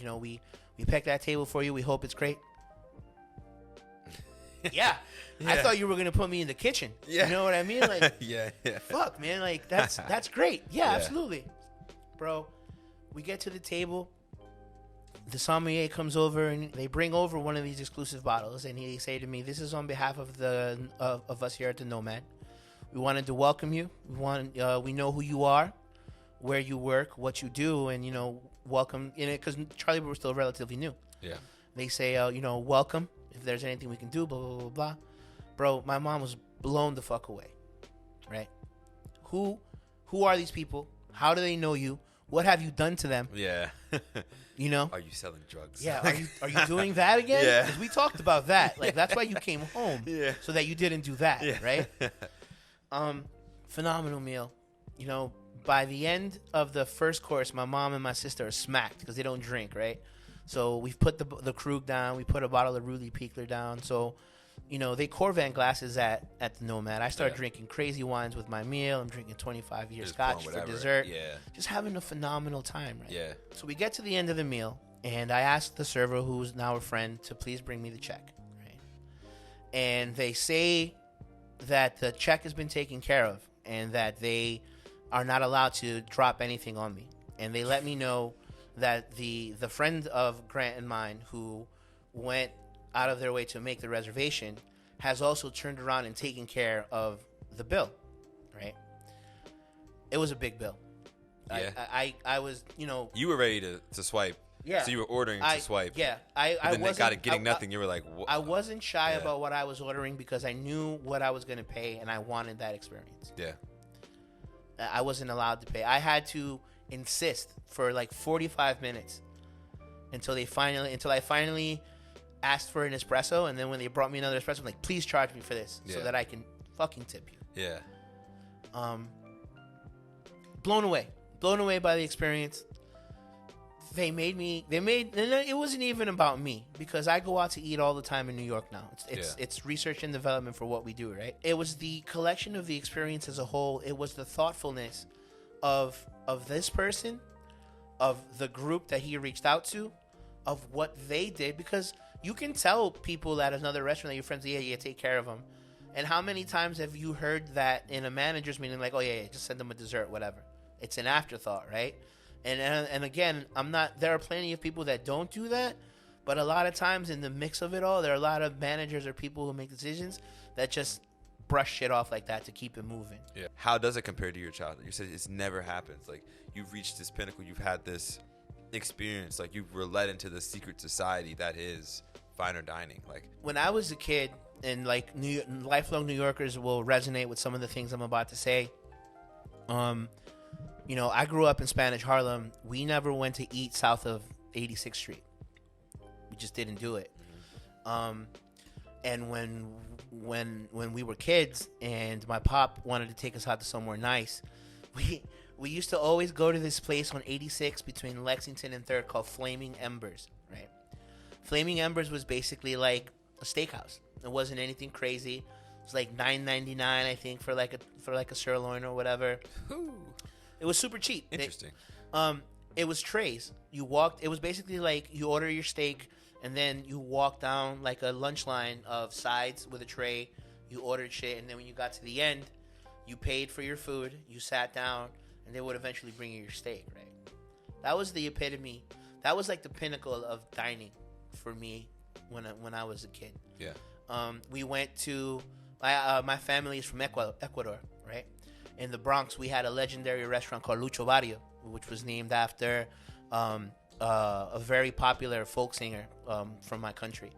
We picked that table for you. We hope it's great." Yeah. I thought you were gonna put me in the kitchen. Yeah. You know what I mean? Yeah. Fuck, man. That's great. Yeah, absolutely, bro. We get to the table. The sommelier comes over and they bring over one of these exclusive bottles, and he say to me, "This is on behalf of of us here at the Nomad. We wanted to welcome you. We know who you are, where you work, what you do, and welcome in it," because Charlie was still relatively new. Yeah. They say, "Welcome. If there's anything we can do, blah blah blah blah." Bro, my mom was blown the fuck away. Right? Who are these people? How do they know you? What have you done to them? Yeah. Are you selling drugs? Yeah. Are you doing that again? Yeah. Because we talked about that. That's why you came home. Yeah. So that you didn't do that. Yeah. Right? Phenomenal meal. By the end of the first course, my mom and my sister are smacked because they don't drink, right? So we've put the Krug down. We put a bottle of Rudy Piekler down. So, they Corvan glasses at the Nomad. I start drinking crazy wines with my meal. I'm drinking 25-year scotch for dessert. Yeah. Just having a phenomenal time, right? Yeah. So we get to the end of the meal, and I ask the server, who's now a friend, to please bring me the check, right? And they say that the check has been taken care of and that they are not allowed to drop anything on me. And they let me know that the friend of Grant and mine who went out of their way to make the reservation has also turned around and taken care of the bill, right? It was a big bill. Yeah. I was, You were ready to swipe. Yeah. So you were ordering to swipe. Yeah. I wasn't getting nothing. You were like, what? I wasn't shy about what I was ordering because I knew what I was going to pay and I wanted that experience. Yeah. I wasn't allowed to pay. I had to insist for 45 minutes until I finally asked for an espresso, and then when they brought me another espresso, I'm like, "Please charge me for this so that I can fucking tip you." Yeah. Blown away by the experience. It wasn't even about me because I go out to eat all the time in New York now. It's research and development for what we do, right? It was the collection of the experience as a whole. It was the thoughtfulness of this person, of the group that he reached out to, of what they did, because you can tell people at another restaurant that your friends, yeah, take care of them. And how many times have you heard that in a manager's meeting, like, "Oh yeah, just send them a dessert, whatever." It's an afterthought, right? And again, there are plenty of people that don't do that, but a lot of times in the mix of it all, there are a lot of managers or people who make decisions that just brush shit off like that to keep it moving. Yeah. How does it compare to your childhood? You said it's never happens. You've reached this pinnacle. You've had this experience. You were led into the secret society that is finer dining. When I was a kid, and like lifelong New Yorkers will resonate with some of the things I'm about to say. You know, I grew up in Spanish Harlem. We never went to eat south of 86th Street. We just didn't do it. And when we were kids and my pop wanted to take us out to somewhere nice, we used to always go to this place on 86 between Lexington and 3rd called Flaming Embers, right? Flaming Embers was basically like a steakhouse. It wasn't anything crazy. It was like $9.99, I think, for like a sirloin or whatever. Ooh. It was super cheap. Interesting. It was trays. You walked. It was basically like you order your steak, and then you walk down like a lunch line of sides with a tray. You ordered shit, and then when you got to the end, you paid for your food. You sat down, and they would eventually bring you your steak. Right. That was the epitome. That was like the pinnacle of dining for me when I was a kid. Yeah. We went to my family is from Ecuador, right? In the Bronx, we had a legendary restaurant called Lucho Barrio, which was named after a very popular folk singer from my country,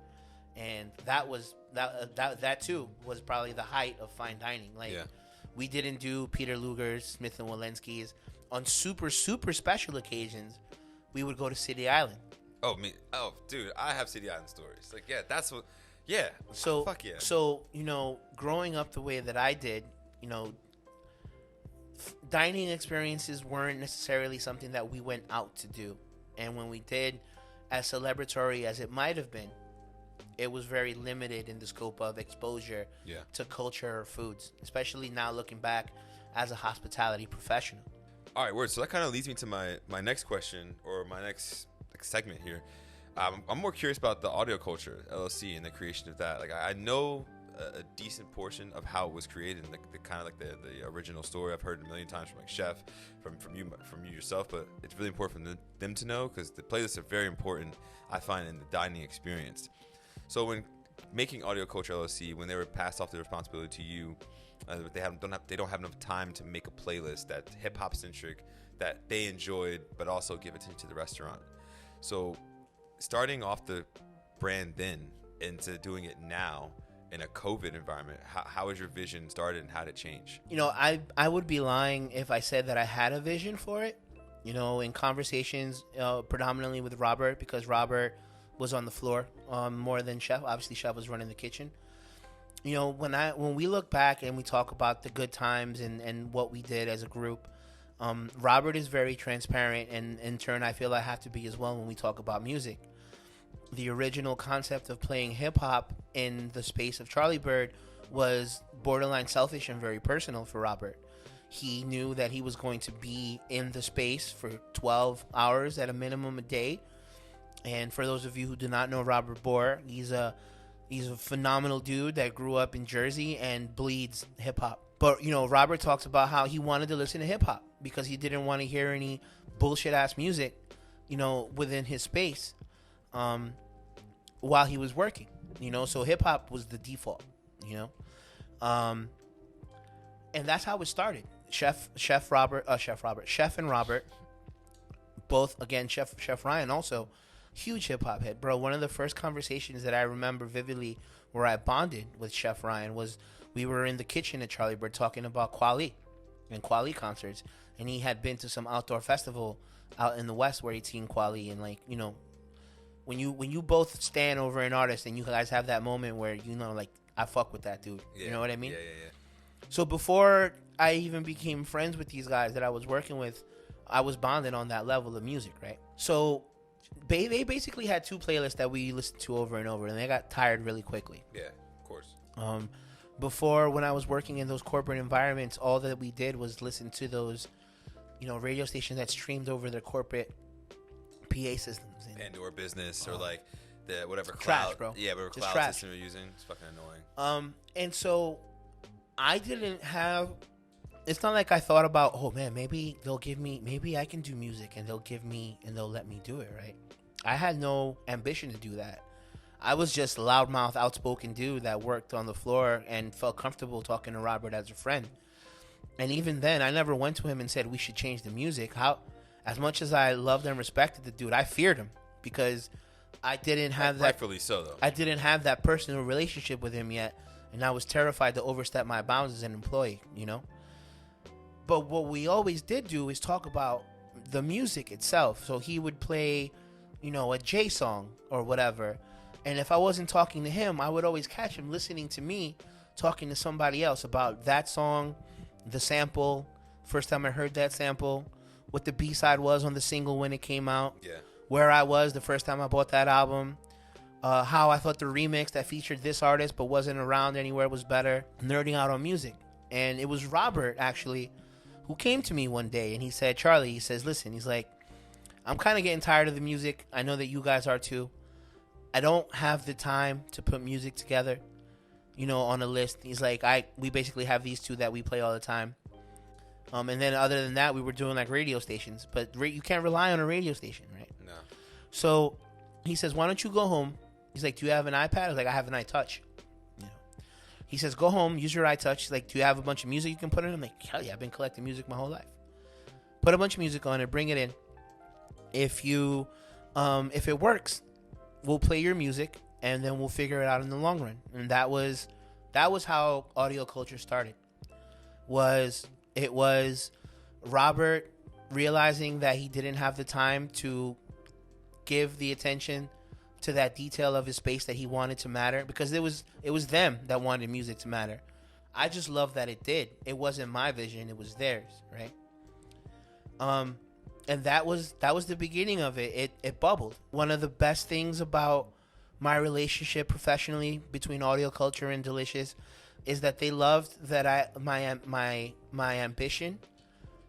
and that too was probably the height of fine dining. Like, we didn't do Peter Luger's, Smith and Wollensky's. On super special occasions, we would go to City Island. Oh, dude, I have City Island stories. Like, yeah, that's what. Yeah. So fuck yeah. So you know, growing up the way that I did, you know. Dining experiences weren't necessarily something that we went out to do. And when we did, as celebratory as it might have been, it was very limited in the scope of exposure to culture or foods, especially now looking back as a hospitality professional. All right, word. So that kind of leads me to my next question, or my next segment here. I'm more curious about the Audio Culture LLC and the creation of that. Like, I know a decent portion of how it was created, and the kind of like the original story I've heard a million times from like Chef, from you yourself, but it's really important for them to know, because the playlists are very important, I find, in the dining experience. So when making Audio Culture LLC, when they were passed off the responsibility to you, they don't have enough time to make a playlist that's hip hop centric, that they enjoyed, but also give attention to the restaurant. So starting off the brand then into doing it now in a COVID environment, how was your vision started and how did it change? You know, I would be lying if I said that I had a vision for it. You know, in conversations predominantly with Robert, because Robert was on the floor more than Chef. Obviously, Chef was running the kitchen. You know, when we look back and we talk about the good times and what we did as a group, Robert is very transparent, and in turn, I feel I have to be as well when we talk about music. The original concept of playing hip-hop in the space of Charlie Bird was borderline selfish and very personal for Robert. He knew that he was going to be in the space for 12 hours at a minimum a day. And for those of you who do not know Robert Bohr, he's a phenomenal dude that grew up in Jersey and bleeds hip-hop. But, you know, Robert talks about how he wanted to listen to hip-hop because he didn't want to hear any bullshit-ass music, you know, within his space. While he was working, you know, so hip hop was the default, you know, and that's how it started. Chef and Robert, both, again, Chef Ryan, also huge hip hop head, bro. One of the first conversations that I remember vividly where I bonded with Chef Ryan was we were in the kitchen at Charlie Bird talking about Kweli and Kweli concerts, and he had been to some outdoor festival out in the West where he'd seen Kweli, and, like, you know, when you both stand over an artist and you guys have that moment where, you know, like, I fuck with that dude. Yeah. You know what I mean? Yeah. So before I even became friends with these guys that I was working with, I was bonded on that level of music, right? So they basically had two playlists that we listened to over and over, and they got tired really quickly. Yeah, of course. Before, when I was working in those corporate environments, all that we did was listen to those, you know, radio stations that streamed over their corporate PA systems. And/or business, or like the whatever trash, cloud, bro. Yeah, whatever cloud trash. system you're using. It's fucking annoying. And so I didn't have. It's not like I thought about, oh man, maybe I can do music, and they'll let me do it, right? I had no ambition to do that. I was just a loudmouth, outspoken dude that worked on the floor and felt comfortable talking to Robert as a friend. And even then, I never went to him and said we should change the music. As much as I loved and respected the dude, I feared him because I didn't have that. Rightfully so, though. I didn't have that personal relationship with him yet, and I was terrified to overstep my bounds as an employee, you know? But what we always did do is talk about the music itself. So he would play, you know, a J song or whatever. And if I wasn't talking to him, I would always catch him listening to me talking to somebody else about that song, the sample, first time I heard that sample, what the B-side was on the single when it came out. Yeah. Where I was the first time I bought that album, how I thought the remix that featured this artist but wasn't around anywhere was better, nerding out on music. And it was Robert, actually, who came to me one day, and he said, Charlie, he says, listen, he's like, I'm kind of getting tired of the music. I know that you guys are too. I don't have the time to put music together, you know, on a list. He's like, we basically have these two that we play all the time. And then other than that, we were doing like radio stations, but you can't rely on a radio station, right? No. So he says, why don't you go home? He's like, do you have an iPad? I was like, I have an iTouch. You know. He says, go home, use your iTouch. He's like, do you have a bunch of music you can put in? I'm like, hell yeah, I've been collecting music my whole life. Put a bunch of music on it, bring it in. If it works, we'll play your music, and then we'll figure it out in the long run. And that was how audio culture started. It was Robert realizing that he didn't have the time to give the attention to that detail of his space that he wanted to matter, because it was them that wanted music to matter. I just love that it did. It wasn't my vision, it was theirs, right? And that was the beginning of it. It bubbled. One of the best things about my relationship professionally between audio culture and Delicious is that they loved that my ambition,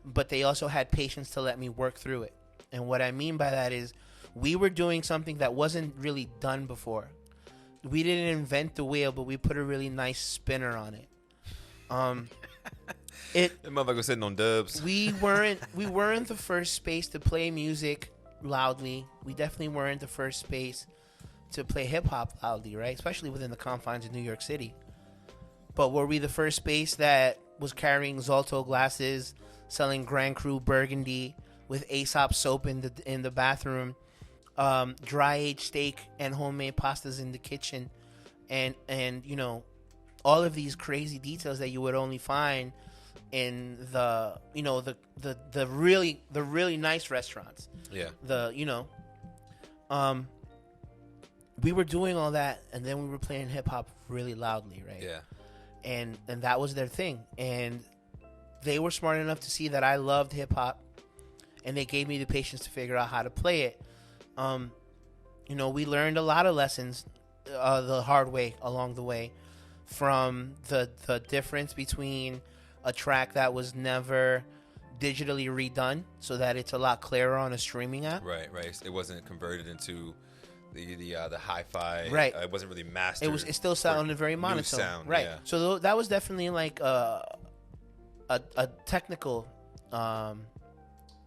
but they also had patience to let me work through it. And what I mean by that is we were doing something that wasn't really done before. We didn't invent the wheel, but we put a really nice spinner on it. That motherfucker sitting on dubs. We weren't the first space to play music loudly. We definitely weren't the first space to play hip hop loudly, right? Especially within the confines of New York City. But were we the first space that was carrying Zolto glasses, selling Grand Cru Burgundy with Aesop soap in the bathroom, dry aged steak and homemade pastas in the kitchen, and you know, all of these crazy details that you would only find in the really nice restaurants. Yeah. We were doing all that, and then we were playing hip hop really loudly, right? Yeah. And that was their thing, and they were smart enough to see that I loved hip hop, and they gave me the patience to figure out how to play it. We learned a lot of lessons the hard way along the way, from the difference between a track that was never digitally redone so that it's a lot clearer on a streaming app. Right. It wasn't converted into the hi-fi. Right. It wasn't really mastered. It still sounded very monotone. Sound, right. Yeah. So that was definitely like a technical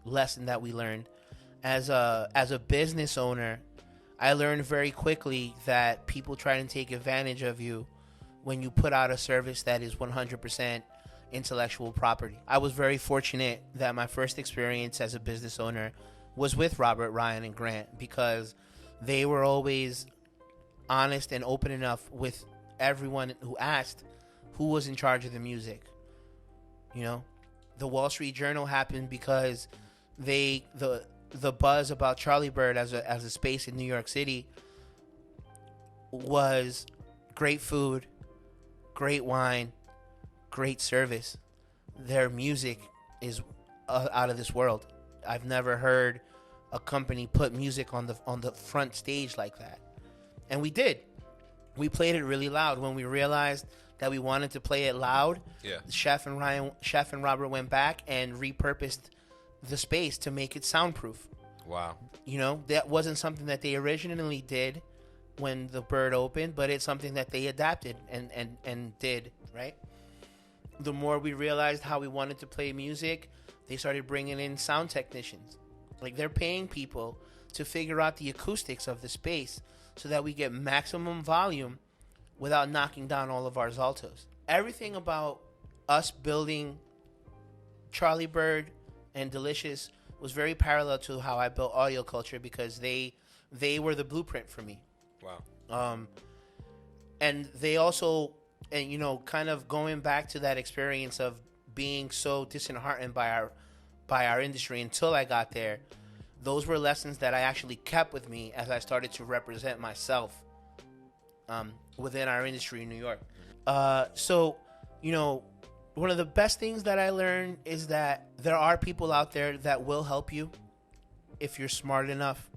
lesson that we learned. As a business owner, I learned very quickly that people try to take advantage of you when you put out a service that is 100% intellectual property. I was very fortunate that my first experience as a business owner was with Robert, Ryan, and Grant, because they were always honest and open enough with everyone who asked who was in charge of the music. You know, the Wall Street Journal happened because the buzz about Charlie Bird as a space in New York City was great food, great wine, great service. Their music is out of this world. I've never heard a company put music on the front stage like that. And we did. We played it really loud. When we realized that we wanted to play it loud, yeah, Chef and Robert went back and repurposed the space to make it soundproof. Wow. You know, that wasn't something that they originally did when the Bird opened, but it's something that they adapted and did, right? The more we realized how we wanted to play music, they started bringing in sound technicians. Like, they're paying people to figure out the acoustics of the space so that we get maximum volume without knocking down all of our Zaltos. Everything about us building Charlie Bird and Delicious was very parallel to how I built audio culture, because they were the blueprint for me. Wow. And they also, and kind of going back to that experience of being so disheartened by our industry until I got there, those were lessons that I actually kept with me as I started to represent myself within our industry in New York. So, one of the best things that I learned is that there are people out there that will help you if you're smart enough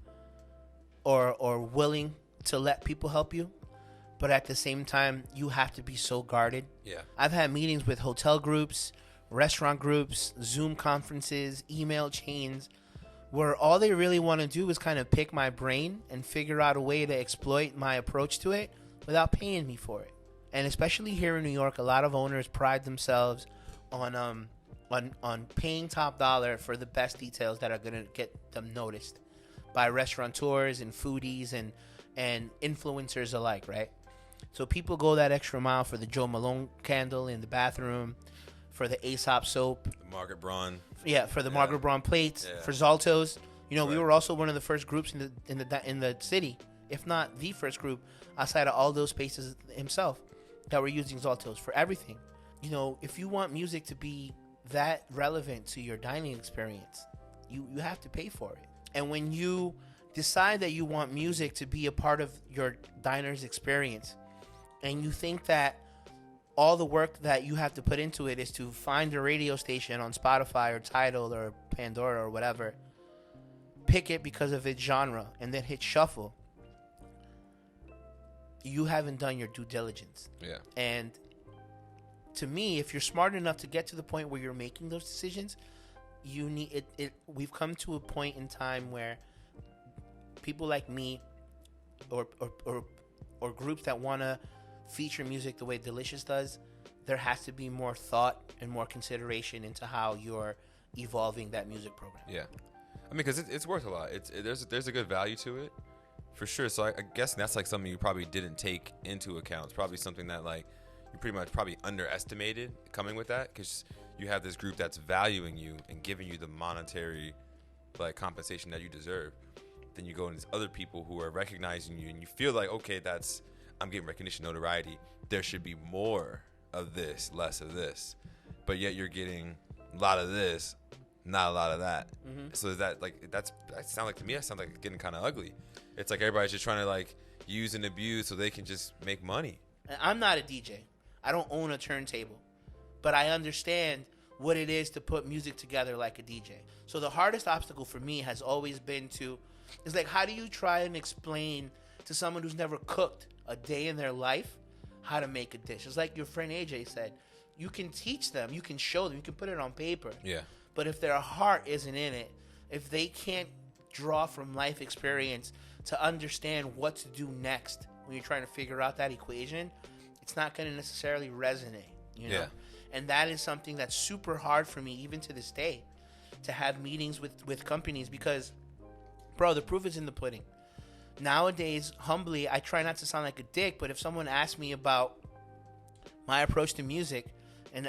or willing to let people help you. But at the same time, you have to be so guarded. Yeah. I've had meetings with hotel groups, restaurant groups, Zoom conferences, email chains, where all they really want to do is kind of pick my brain and figure out a way to exploit my approach to it without paying me for it. And especially here in New York, a lot of owners pride themselves on paying top dollar for the best details that are going to get them noticed by restaurateurs and foodies and influencers alike, right? So people go that extra mile for the Joe Malone candle in the bathroom, for the Aesop soap, The Margaret Braun. yeah, for the Margaret Braun plates, Yeah. for Zaltos. We Right. were also one of the first groups in the city, if not the first group outside of all those spaces himself, that were using Zaltos for everything. If you want music to be that relevant to your dining experience, you have to pay for it. And when you decide that you want music to be a part of your diner's experience, and you think that all the work that you have to put into it is to find a radio station on Spotify or Tidal or Pandora or whatever, pick it because of its genre, and then hit shuffle, you haven't done your due diligence. Yeah. And to me, if you're smart enough to get to the point where you're making those decisions, you need it. We've come to a point in time where people like me or groups that want to feature music the way Delicious does, there has to be more thought and more consideration into how you're evolving that music program. Yeah. I mean, because it's worth a lot. There's a good value to it, for sure. So I guess that's like something you probably didn't take into account. It's probably something that like you pretty much probably underestimated coming with that, because you have this group that's valuing you and giving you the monetary like compensation that you deserve. Then you go into these other people who are recognizing you, and you feel like, okay, I'm getting recognition, notoriety. There should be more of this, less of this. But yet you're getting a lot of this, not a lot of that. Mm-hmm. So that sounds like, to me, that sounds like getting kind of ugly. It's like everybody's just trying to like use and abuse so they can just make money. I'm not a DJ. I don't own a turntable, but I understand what it is to put music together like a DJ. So the hardest obstacle for me has always been it's like, how do you try and explain to someone who's never cooked a day in their life how to make a dish? It's like your friend AJ said, you can teach them, you can show them, you can put it on paper. Yeah. But if their heart isn't in it, if they can't draw from life experience to understand what to do next when you're trying to figure out that equation, it's not going to necessarily resonate, Yeah. And that is something that's super hard for me even to this day, to have meetings with companies, because, bro, the proof is in the pudding. Nowadays, humbly, I try not to sound like a dick, but if someone asks me about my approach to music, and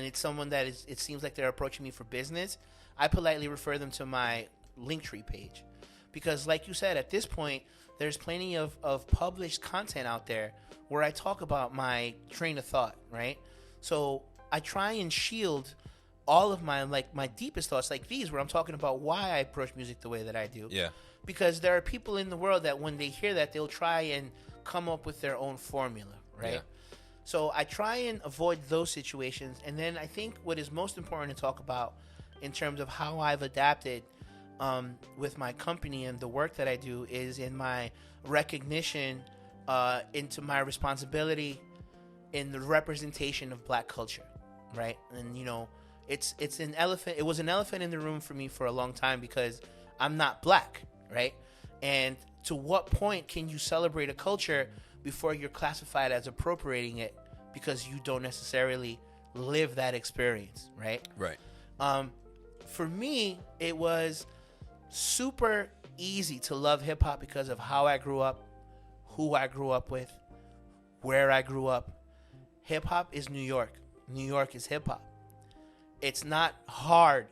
it's someone that it seems like they're approaching me for business, I politely refer them to my Linktree page. Because like you said, at this point, there's plenty of published content out there where I talk about my train of thought, right? So I try and shield all of my deepest thoughts, like these, where I'm talking about why I approach music the way that I do. Yeah. Because there are people in the world that when they hear that, they'll try and come up with their own formula, right? Yeah. So I try and avoid those situations. And then I think what is most important to talk about in terms of how I've adapted with my company and the work that I do is in my recognition into my responsibility in the representation of Black culture, right? And, it's an elephant. It was an elephant in the room for me for a long time because I'm not Black, right? And to what point can you celebrate a culture before you're classified as appropriating it because you don't necessarily live that experience, right? Right. For me, it was super easy to love hip-hop because of how I grew up, who I grew up with, where I grew up. Hip-hop is New York. New York is hip-hop. It's not hard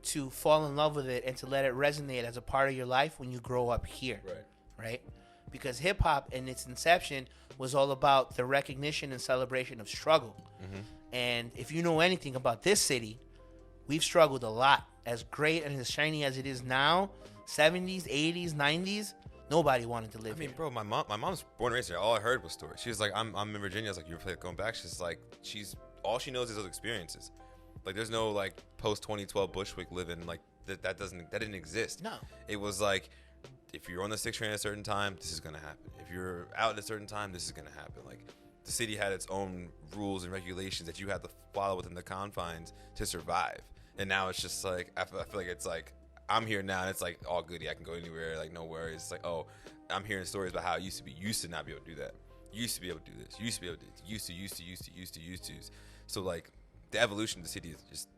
to fall in love with it and to let it resonate as a part of your life when you grow up here. Right? Because hip hop in its inception was all about the recognition and celebration of struggle. And if you know anything about this city, we've struggled a lot. As great and as shiny as it is now, 70s, 80s, 90s, nobody wanted to live here. Bro, my mom's born and raised here. All I heard was stories. She was like, I'm in Virginia. I was like, you're going back? She's like, all she knows is those experiences. Like, there's no like post 2012 Bushwick living. Like that didn't exist. No. It was like, if you're on the 6 train at a certain time, this is gonna happen. If you're out at a certain time, this is gonna happen. Like, the city had its own rules and regulations that you had to follow within the confines to survive. And now it's just like, I feel like it's like, I'm here now and it's like all goody. I can go anywhere, like no worries. It's like, oh, I'm hearing stories about how it used to be. Used to not be able to do that. Used to be able to do this. Used to be able to do this. Used to. So like, the evolution of the city is just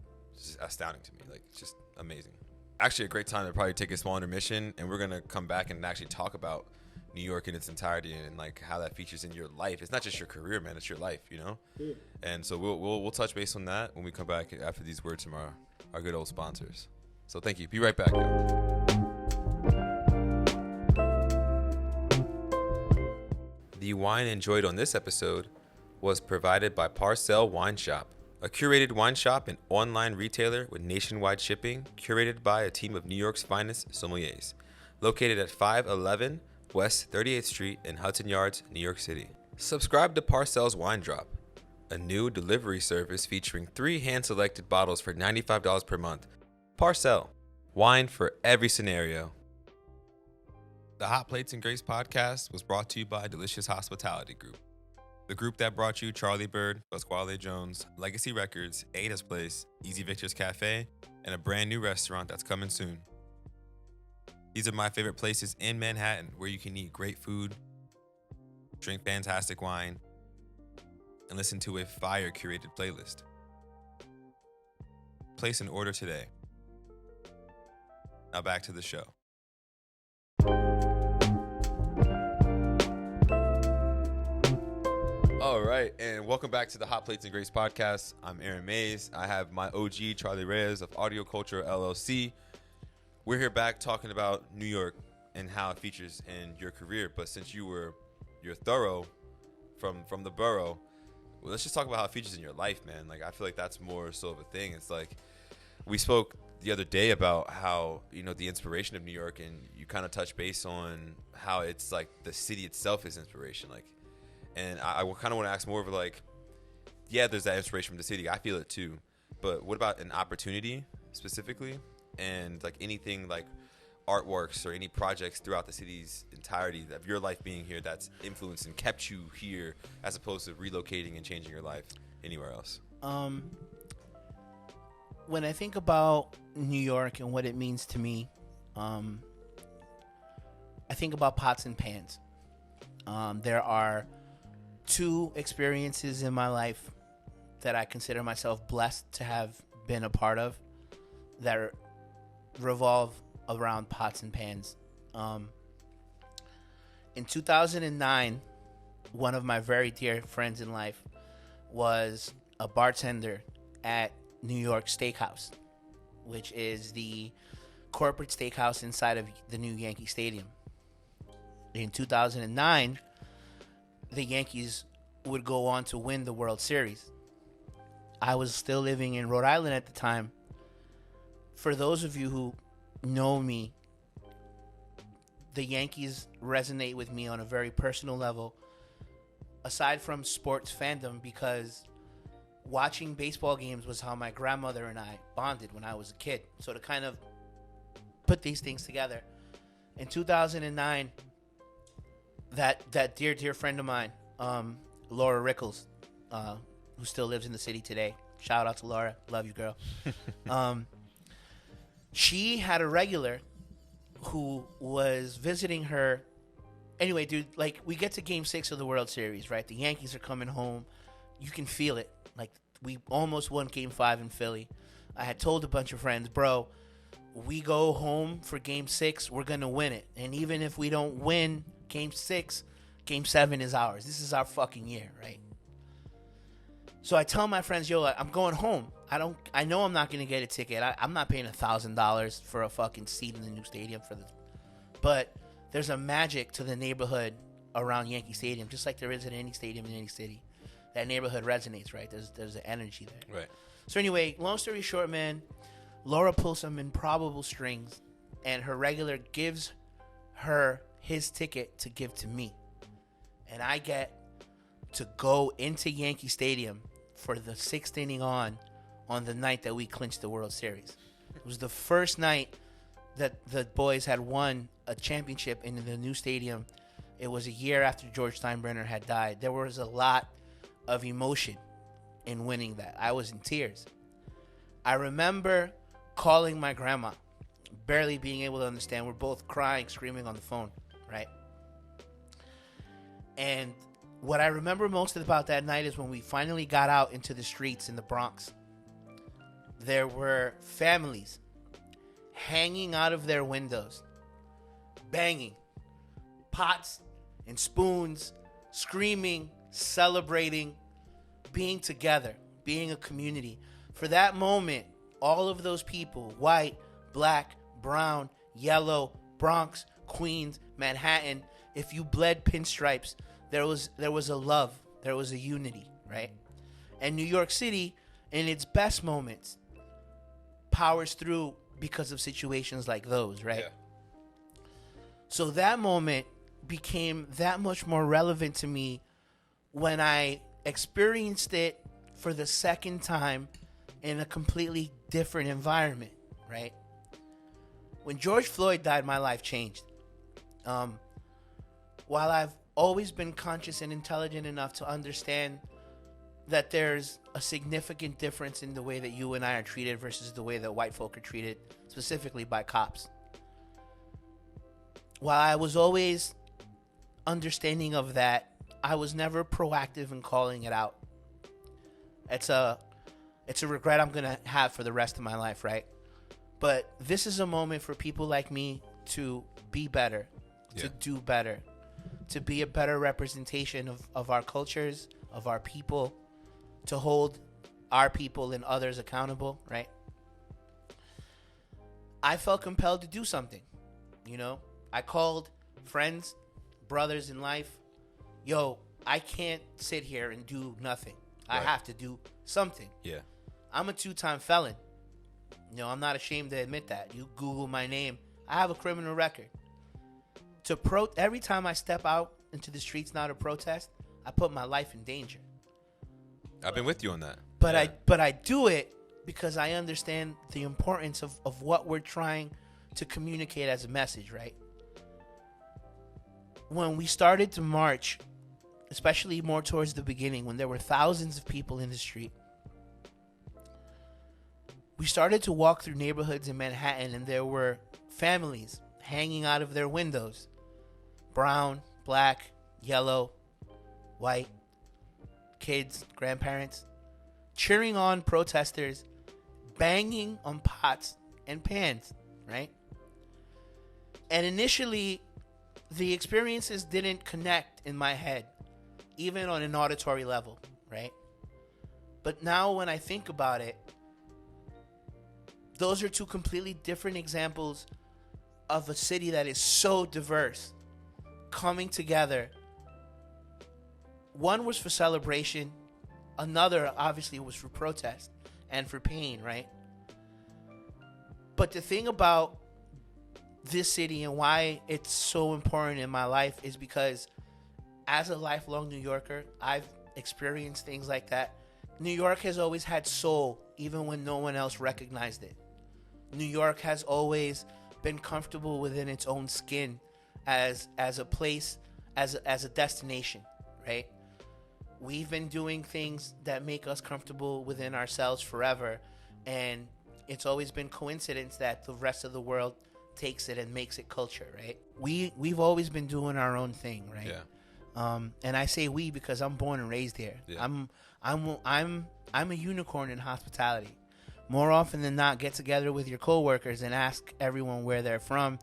astounding to me. Like, it's just amazing. Actually, a great time to probably take a small intermission, and we're gonna come back and actually talk about New York in its entirety and like how that features in your life. It's not just your career, man. It's your life, you know. Yeah. And so we'll touch base on that when we come back after these words from our good old sponsors. So thank you. Be right back. The wine enjoyed on this episode was provided by Parcel Wine Shop, a curated wine shop and online retailer with nationwide shipping, curated by a team of New York's finest sommeliers, located at 511 West 38th Street in Hudson Yards, New York City. Subscribe to Parcel's Wine Drop, a new delivery service featuring 3 hand-selected bottles for $95 per month. Parcel, wine for every scenario. The Hot Plates and Grace podcast was brought to you by Delicious Hospitality Group, the group that brought you Charlie Bird, Pasquale Jones, Legacy Records, Ada's Place, Easy Victor's Cafe, and a brand new restaurant that's coming soon. These are my favorite places in Manhattan where you can eat great food, drink fantastic wine, and listen to a fire curated playlist. Place an order today. Now back to the show. All right, and welcome back to the Hot Plates and Grace podcast. I'm Aaron Mays. I have my OG, Charlie Reyes of Audio Culture LLC. We're here back talking about New York and how it features in your career. But since you're thorough from the borough, well, let's just talk about how it features in your life, man. Like, I feel like that's more so of a thing. It's like, we spoke the other day about how, you know, the inspiration of New York, and you kind of touch base on how it's like the city itself is inspiration. Like, and I kind of want to ask more of like, yeah, there's that inspiration from the city. I feel it too. But what about an opportunity specifically? And like anything like artworks or any projects throughout the city's entirety of your life being here that's influenced and kept you here as opposed to relocating and changing your life anywhere else? When I think about New York and what it means to me, I think about pots and pans. There are 2 experiences in my life that I consider myself blessed to have been a part of that revolve around pots and pans. In 2009, one of my very dear friends in life was a bartender at New York Steakhouse, which is the corporate steakhouse inside of the new Yankee Stadium. In 2009, the Yankees would go on to win the World Series. I was still living in Rhode Island at the time. For those of you who know me, the Yankees resonate with me on a very personal level, aside from sports fandom, because watching baseball games was how my grandmother and I bonded when I was a kid. So to kind of put these things together, in 2009, that dear friend of mine, Laura Rickles, who still lives in the city today. Shout out to Laura. Love you, girl. She had a regular who was visiting her. Anyway, dude, like, we get to Game 6 of the World Series, right? The Yankees are coming home. You can feel it. Like, we almost won Game 5 in Philly. I had told a bunch of friends, bro, we go home for Game 6, we're going to win it. And even if we don't win Game 6, Game 7 is ours. This is our fucking year, right? So I tell my friends, yo, I'm going home. I know I'm not going to get a ticket. I'm not paying $1,000 for a fucking seat in the new stadium for this. But there's a magic to the neighborhood around Yankee Stadium, just like there is at any stadium in any city. That neighborhood resonates, right? There's an energy there. Right. So anyway, long story short, man, Laura pulls some improbable strings, and her regular gives her his ticket to give to me. And I get to go into Yankee Stadium for the 6th inning on the night that we clinched the World Series. It was the first night that the boys had won a championship in the new stadium. It was a year after George Steinbrenner had died. There was a lot of emotion in winning that. I was in tears. I remember calling my grandma, barely being able to understand. We're both crying, screaming on the phone, right? And what I remember most about that night is when we finally got out into the streets in the Bronx. There were families hanging out of their windows, banging pots and spoons, screaming, celebrating, being together, being a community. For that moment, all of those people, white, black, brown, yellow, Bronx, Queens, Manhattan, if you bled pinstripes, there was a love, there was a unity, right? And New York City, in its best moments, powers through because of situations like those, right? Yeah. So that moment became that much more relevant to me when I experienced it for the second time in a completely different environment, right? When George Floyd died, my life changed. While I've always been conscious and intelligent enough to understand that there's a significant difference in the way that you and I are treated versus the way that white folk are treated, specifically by cops. While I was always understanding of that, I was never proactive in calling it out. It's a regret I'm going to have for the rest of my life, right? But this is a moment for people like me to be better, to do better, to be a better representation of our cultures, of our people, to hold our people and others accountable, right? I felt compelled to do something, you know? I called friends, brothers in life. Yo, I can't sit here and do nothing. Right. I have to do something. Yeah. I'm a 2-time felon. You know, I'm not ashamed to admit that. You Google my name. I have a criminal record. Every time I step out into the streets now to protest, I put my life in danger. I've been with you on that. But I do it because I understand the importance of what we're trying to communicate as a message, right? When we started to march, especially more towards the beginning, when there were thousands of people in the street, we started to walk through neighborhoods in Manhattan, and there were families hanging out of their windows. Brown, black, yellow, white, kids, grandparents, cheering on protesters, banging on pots and pans, right? And initially, the experiences didn't connect in my head, even on an auditory level, right? But now when I think about it, those are two completely different examples of a city that is so diverse coming together. One was for celebration. Another, obviously, was for protest and for pain, right? But the thing about this city and why it's so important in my life is because as a lifelong New Yorker, I've experienced things like that. New York has always had soul, even when no one else recognized it. New York has always been comfortable within its own skin as a place, as a destination, right? We've been doing things that make us comfortable within ourselves forever, and it's always been coincidence that the rest of the world takes it and makes it culture, right? We've always been doing our own thing, right? Yeah. And I say we because I'm born and raised here. Yeah. I'm a unicorn in hospitality. More often than not, get together with your coworkers and ask everyone where they're from.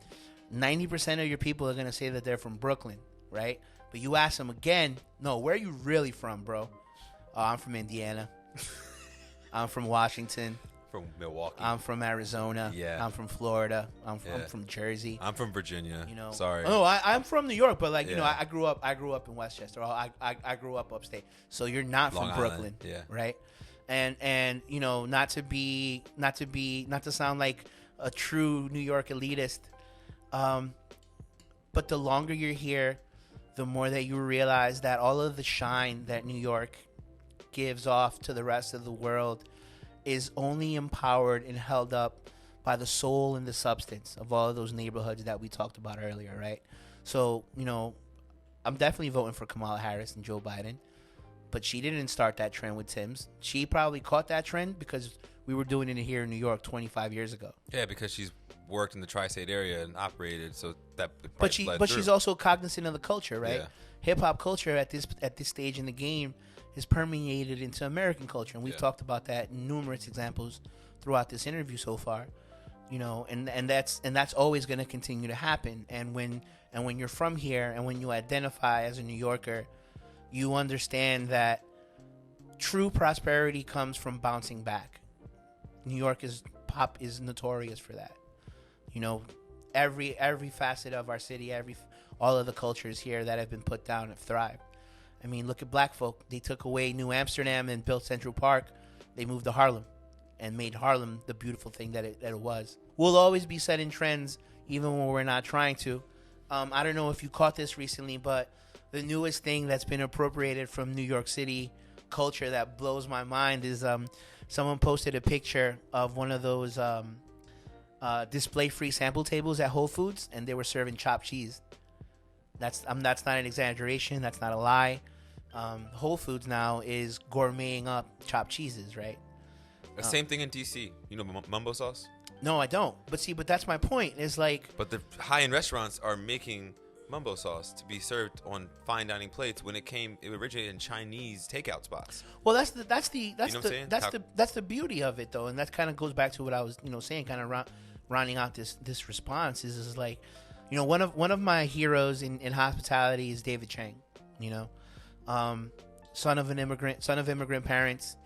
90% of your people are going to say that they're from Brooklyn, right? But you ask them again, no, where are you really from, bro? I'm from Indiana. I'm from Washington. From Milwaukee. I'm from Arizona. Yeah. I'm from Florida. I'm from Jersey. I'm from Virginia. You know. Sorry. Oh, I'm from New York, but like you know, Yeah. I grew up in Westchester. I grew up upstate. So you're not Long from Brooklyn, Island, yeah. right? And you know, not to sound like a true New York elitist, but the longer you're here, the more that you realize that all of the shine that New York gives off to the rest of the world is only empowered and held up by the soul and the substance of all of those neighborhoods that we talked about earlier, right? So, you know, I'm definitely voting for Kamala Harris and Joe Biden, but she didn't start that trend with Tim's. She probably caught that trend because we were doing it here in New York 25 years ago. Yeah, because she's worked in the tri-state area and operated, so that. But she's also cognizant of the culture, right? Yeah. Hip hop culture at this stage in the game is permeated into American culture, and we've talked about that in numerous examples throughout this interview so far. You know, and that's always going to continue to happen. And when you're from here and when you identify as a New Yorker, you understand that true prosperity comes from bouncing back. New York is notorious for that. You know, every facet of our city, all of the cultures here that have been put down have thrived. I mean, look at black folk. They took away New Amsterdam and built Central Park. They moved to Harlem and made Harlem the beautiful thing that it was. We'll always be setting trends, even when we're not trying to. I don't know if you caught this recently, but the newest thing that's been appropriated from New York City culture that blows my mind is someone posted a picture of one of those display-free sample tables at Whole Foods, and they were serving chopped cheese. That's not an exaggeration. That's not a lie. Whole Foods now is gourmeting up chopped cheeses, right? The same thing in DC. You know mumbo sauce? No, I don't. But that's my point. Is like. But the high-end restaurants are making mumbo sauce to be served on fine dining plates. When it originated in Chinese takeout spots. Well, that's the beauty of it, though, and that kind of goes back to what I was saying, kind of rounding out this response is like, you know, one of my heroes in hospitality is David Chang. You know, son of immigrant parents,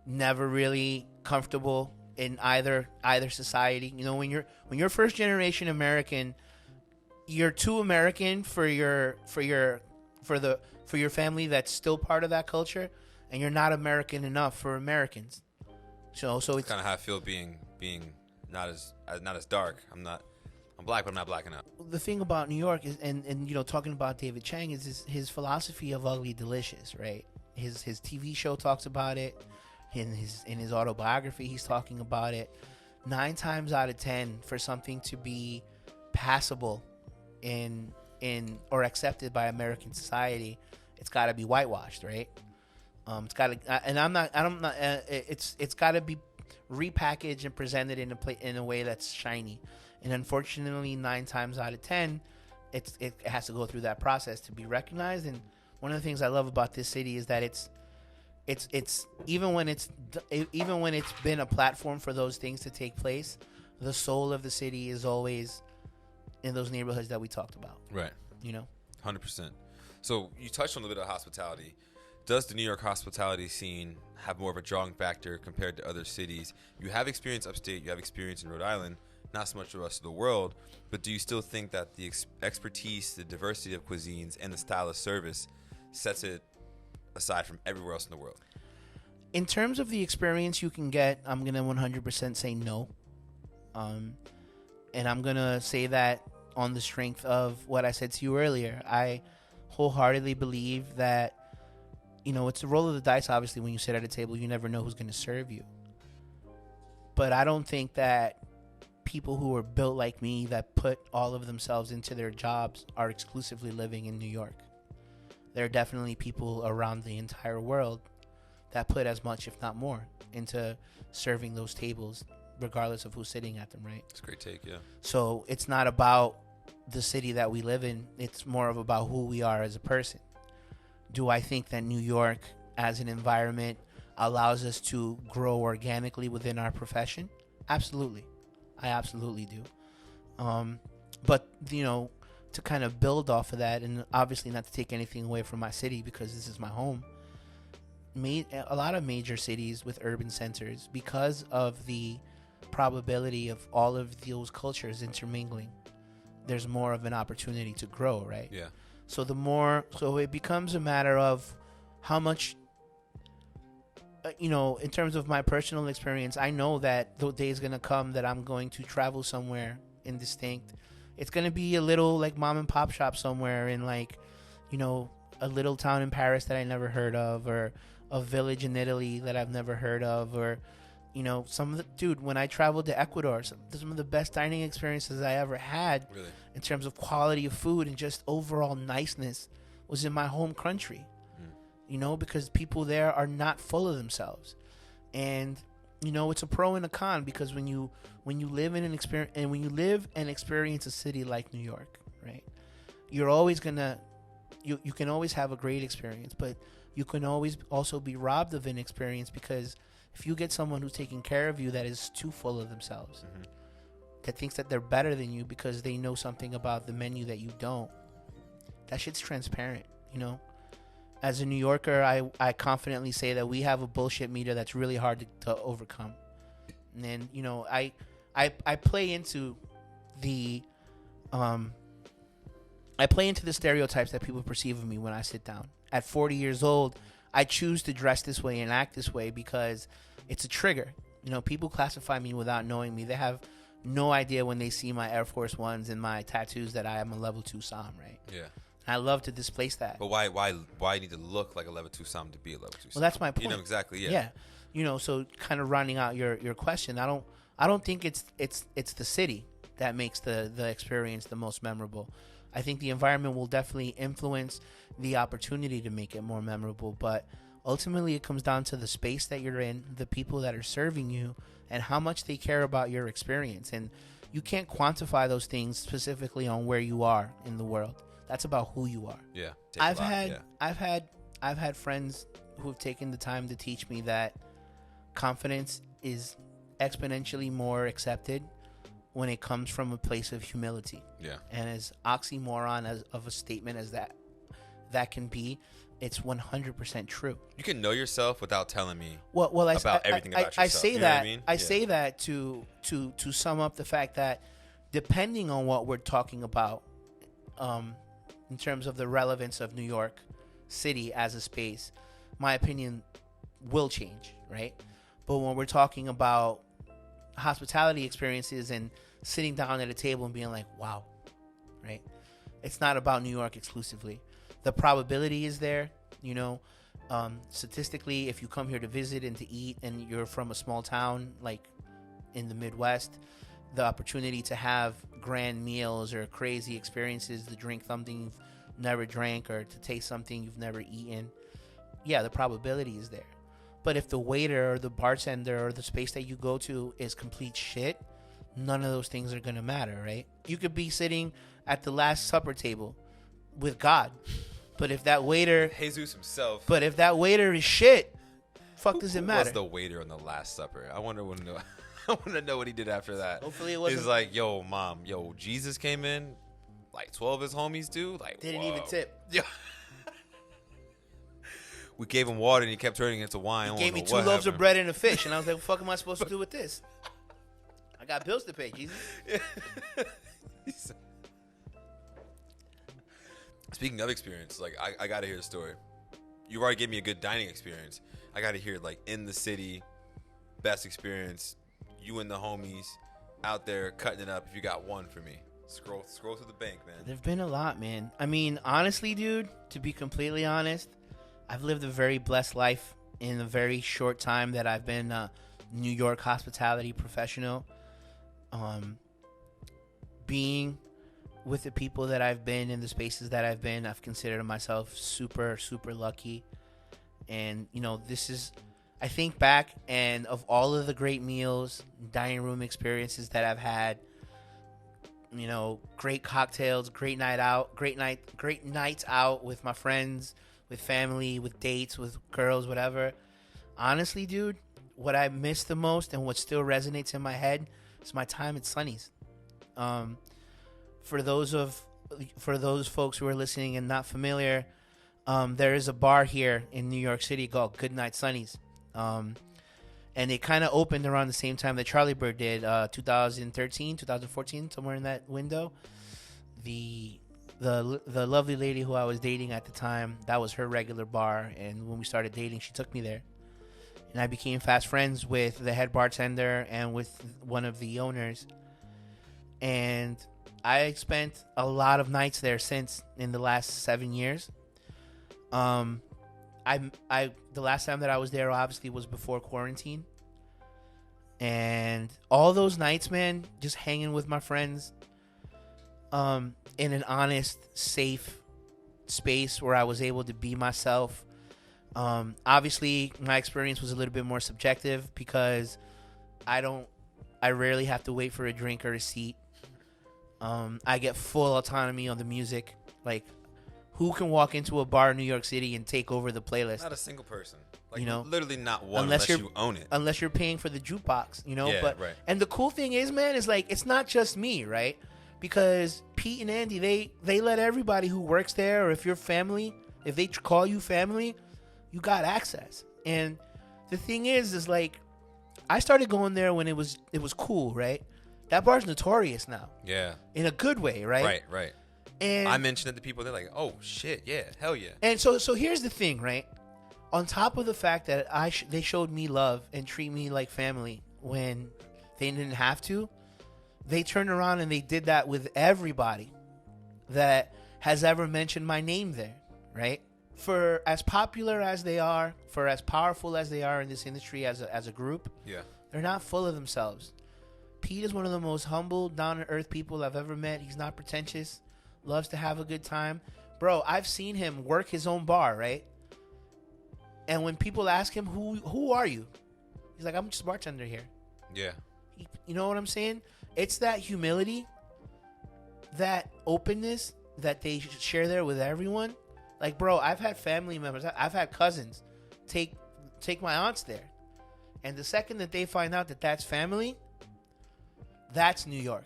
never really comfortable in either society. You know, when you're first generation American, you're too American for your family that's still part of that culture, and you're not American enough for Americans. So it's kind of how I feel being not as dark. I'm black, but I'm not black enough. The thing about New York is, and you know, talking about David Chang, is his philosophy of ugly delicious, right? His TV show talks about it. In his autobiography, he's talking about it. 9 times out of 10, for something to be passable in or accepted by American society, it's got to be whitewashed, right? It's got to, and it's got to be repackaged and presented in a way that's shiny. And unfortunately, 9 times out of 10, it has to go through that process to be recognized. And one of the things I love about this city is that it's even when it's been a platform for those things to take place, the soul of the city is always in those neighborhoods that we talked about. Right. You know? 100%. So you touched on a bit of hospitality. Does the New York hospitality scene have more of a drawing factor compared to other cities? You have experience upstate. You have experience in Rhode Island. Not so much the rest of the world. But do you still think that the expertise, the diversity of cuisines, and the style of service sets it aside from everywhere else in the world? In terms of the experience you can get, I'm going to 100% say no. And I'm going to say that on the strength of what I said to you earlier. I wholeheartedly believe that, you know, it's a roll of the dice, obviously, when you sit at a table. You never know who's going to serve you. But I don't think that people who are built like me, that put all of themselves into their jobs, are exclusively living in New York. There are definitely people around the entire world that put as much, if not more, into serving those tables, regardless of who's sitting at them, right? It's a great take, yeah. So it's not about the city that we live in. It's more of about who we are as a person. Do I think that New York, as an environment, allows us to grow organically within our profession? Absolutely. I absolutely do. But, you know, to kind of build off of that, and obviously not to take anything away from my city because this is my home, a lot of major cities with urban centers, because of the probability of all of those cultures intermingling, there's more of an opportunity to grow, right? Yeah. So so it becomes a matter of how much, in terms of my personal experience, I know that the day is going to come that I'm going to travel somewhere indistinct. It's going to be a little like mom and pop shop somewhere in like, a little town in Paris that I never heard of, or a village in Italy that I've never heard of, or, when I traveled to Ecuador, some of the best dining experiences I ever had, really, in terms of quality of food and just overall niceness, was in my home country. Because people there are not full of themselves. And, it's a pro and a con, because when you live in an experience, and when you live and experience a city like New York, right, you're always gonna, you can always have a great experience, but you can always also be robbed of an experience, because if you get someone who's taking care of you that is too full of themselves, that thinks that they're better than you because they know something about the menu that you don't, that shit's transparent, As a New Yorker, I confidently say that we have a bullshit meter that's really hard to overcome. And then, I play into the stereotypes that people perceive of me when I sit down. At 40 years old, I choose to dress this way and act this way because it's a trigger. People classify me without knowing me. They have no idea when they see my Air Force Ones and my tattoos that I am a level 2 Som, right? Yeah. I love to displace that. But why need to look like a level 2 Som to be a level 2 Som? Well, that's my point. Exactly. Yeah. Yeah. So kind of rounding out your question, I don't think it's the city that makes the experience the most memorable. I think the environment will definitely influence the opportunity to make it more memorable, but ultimately it comes down to the space that you're in, the people that are serving you, and how much they care about your experience. And you can't quantify those things specifically on where you are in the world. That's about who you are. Yeah. I've had friends who've taken the time to teach me that confidence is exponentially more accepted when it comes from a place of humility. Yeah. And as oxymoron of a statement as that can be, it's 100% true. You can know yourself without telling me everything about yourself. I say that. I say that to sum up the fact that depending on what we're talking about, in terms of the relevance of New York City as a space, my opinion will change, right? But when we're talking about hospitality experiences and sitting down at a table and being like, wow, right? It's not about New York exclusively. The probability is there, statistically, if you come here to visit and to eat and you're from a small town like in the Midwest, the opportunity to have grand meals or crazy experiences, to drink something you've never drank or to taste something you've never eaten, the probability is there. But if the waiter or the bartender or the space that you go to is complete shit, none of those things are going to matter, right? You could be sitting at the Last Supper table with God, but if that waiter... Jesus himself. But if that waiter is shit, does it matter? Who was the waiter on the Last Supper? I want to know what he did after that. Hopefully it wasn't... He's like, yo, mom, Jesus came in, like 12 of his homies do. Like, didn't even tip. Yeah. We gave him water and he kept turning it into wine. He gave me 2 loaves of bread and a fish, and I was like, what the fuck am I supposed to do with this? I got bills to pay, Jesus. Speaking of experience, like I gotta hear the story. You already gave me a good dining experience. I gotta hear like in the city, best experience. You and the homies out there cutting it up. If you got one for me, scroll to the bank, man. There've been a lot, man. I mean, honestly, dude, to be completely honest, I've lived a very blessed life in a very short time that I've been a New York hospitality professional. Being with the people that I've been in the spaces that I've been, I've considered myself super, super lucky. And, I think back and of all of the great meals, dining room experiences that I've had, great cocktails, great nights out with my friends, with family, with dates, with girls, whatever. Honestly, dude, what I miss the most and what still resonates in my head is my time at Sonny's. For those folks who are listening and not familiar, There is a bar here in New York City called Good Night Sonny's. And it kind of opened around the same time that Charlie Bird did, 2013, 2014, somewhere in that window. The lovely lady who I was dating at the time, that was her regular bar. And when we started dating, she took me there. And I became fast friends with the head bartender and with one of the owners. And I spent a lot of nights there since in the last 7 years. The last time that I was there obviously was before quarantine, and all those nights, man, just hanging with my friends, in an honest, safe space where I was able to be myself. Obviously my experience was a little bit more subjective because I rarely have to wait for a drink or a seat. I get full autonomy on the music. Like, who can walk into a bar in New York City and take over the playlist? Not a single person. Like, you know, literally not one unless you own it. Unless you're paying for the jukebox, you know? Yeah, but right. And the cool thing is, man, is like, it's not just me, right? Because Pete and Andy, they let everybody who works there, or if you're family, if they call you family, you got access. And the thing is like, I started going there when it was cool, right? That bar's notorious now. Yeah. In a good way, right? Right. And I mentioned it to people, they're like, oh, shit, yeah, hell yeah. And so here's the thing, right? On top of the fact that they showed me love and treat me like family when they didn't have to, they turned around and they did that with everybody that has ever mentioned my name there, right? For as popular as they are, for as powerful as they are in this industry as a group, yeah, they're not full of themselves. Pete is one of the most humble, down-to-earth people I've ever met. He's not pretentious. Loves to have a good time. Bro, I've seen him work his own bar, right? And when people ask him, who are you? He's like, I'm just a bartender here. Yeah. You know what I'm saying? It's that humility, that openness that they share there with everyone. Like, bro, I've had family members, I've had cousins take my aunts there. And the second that they find out that that's family, that's New York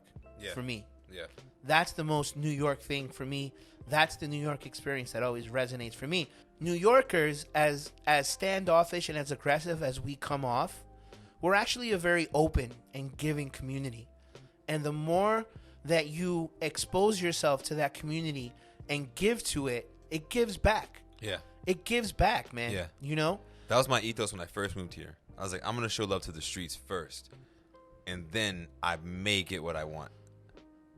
for me. Yeah. That's the most New York thing for me. That's the New York experience that always resonates for me. New Yorkers, as standoffish and as aggressive as we come off, we're actually a very open and giving community. And the more that you expose yourself to that community and give to it, it gives back. Yeah. It gives back, man. Yeah. You know? That was my ethos when I first moved here. I was like, I'm going to show love to the streets first. And then I may get what I want.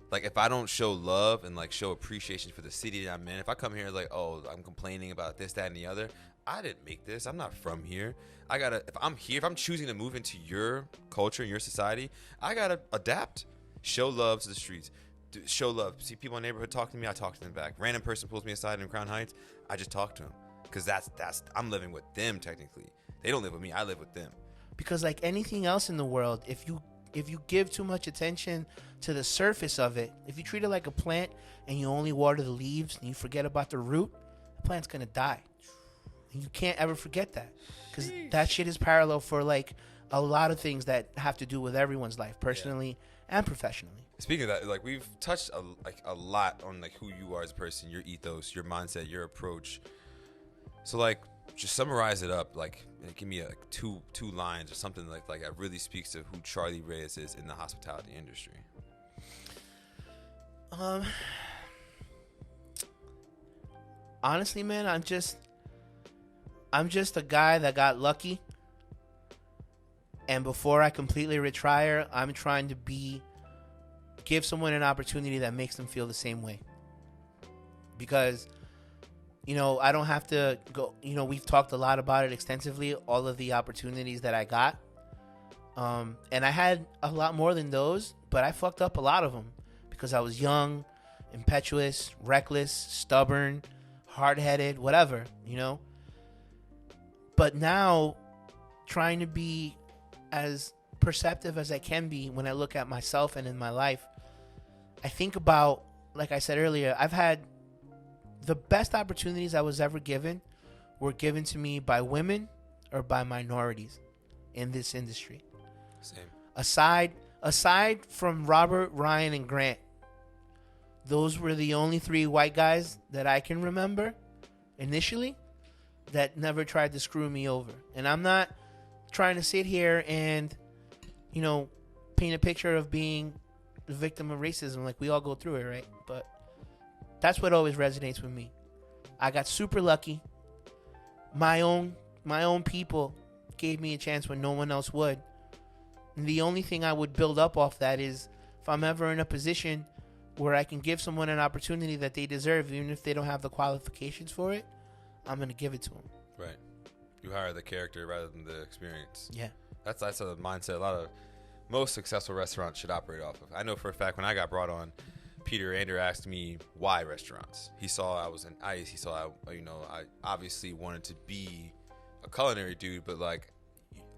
Like, if I don't show love and, like, show appreciation for the city that I'm in, if I come here like, oh, I'm complaining about this, that, and the other, I didn't make this. I'm not from here. If I'm here, if I'm choosing to move into your culture and your society, I got to adapt. Show love to the streets. Show love. See people in the neighborhood talk to me, I talk to them back. Random person pulls me aside in Crown Heights, I just talk to them. Because that's I'm living with them, technically. They don't live with me. I live with them. Because like anything else in the world, if you give too much attention to the surface of it, if you treat it like a plant and you only water the leaves and you forget about the root, the plant's going to die. And you can't ever forget that. Because that shit is parallel for like a lot of things that have to do with everyone's life, personally and professionally. Speaking of that, like we've touched a lot on like who you are as a person, your ethos, your mindset, your approach. So like, just summarize it up. Like, give me like two lines or something like that really speaks to who Charlie Reyes is in the hospitality industry. Honestly, man, I'm just a guy that got lucky. And before I completely retire, I'm trying to give someone an opportunity that makes them feel the same way. Because, you know, I don't have to go, you know, we've talked a lot about it extensively, all of the opportunities that I got. And I had a lot more than those, but I fucked up a lot of them because I was young, impetuous, reckless, stubborn, hard-headed, whatever, you know. But now, trying to be as perceptive as I can be when I look at myself and in my life, I think about, like I said earlier, I've had the best opportunities I was ever given were given to me by women or by minorities in this industry. Same. Aside from Robert, Ryan, and Grant, those were the only three white guys that I can remember initially that never tried to screw me over. And I'm not trying to sit here and, paint a picture of being the victim of racism. Like, we all go through it, right? But that's what always resonates with me. I got super lucky. My own people gave me a chance when no one else would. And the only thing I would build up off that is if I'm ever in a position where I can give someone an opportunity that they deserve, even if they don't have the qualifications for it, I'm going to give it to them. Right. You hire the character rather than the experience. Yeah. That's a mindset most successful restaurants should operate off of. I know for a fact when I got brought on, Peter Ander asked me why restaurants. He saw I was in ICE. He saw I obviously wanted to be a culinary dude, but like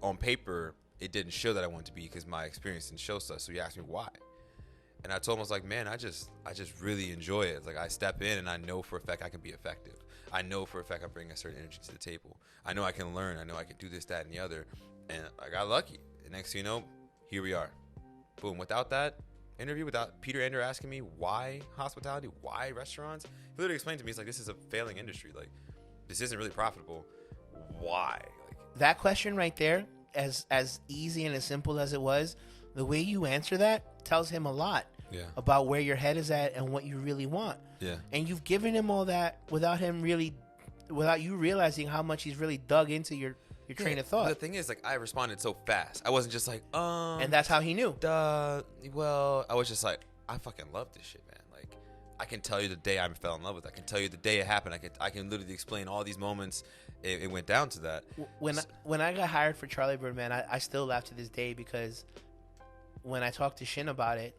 on paper, it didn't show that I wanted to be because my experience didn't show stuff. So he asked me why. And I told him, I was like, man, I just really enjoy it. It's like I step in and I know for a fact I can be effective. I know for a fact I'm bringing a certain energy to the table. I know I can learn. I know I can do this, that, and the other. And I got lucky. And next thing you know, here we are. Boom. Without that interview, without Peter Ander asking me why hospitality, why restaurants, he literally explained to me, it's like, this is a failing industry. Like, this isn't really profitable. Why? Like, that question right there, as easy and as simple as it was, the way you answer that tells him a lot about where your head is at and what you really want. Yeah. And you've given him all that without you realizing how much he's really dug into your train of thought. The thing is, like, I responded so fast. I wasn't just like, and that's how he knew. Well, I was just like, I fucking love this shit, man. Like, I can tell you the day I fell in love with it. I can tell you the day it happened. I can literally explain all these moments. It went down to that. When I got hired for Charlie Bird, man, I still laugh to this day because when I talked to Shin about it,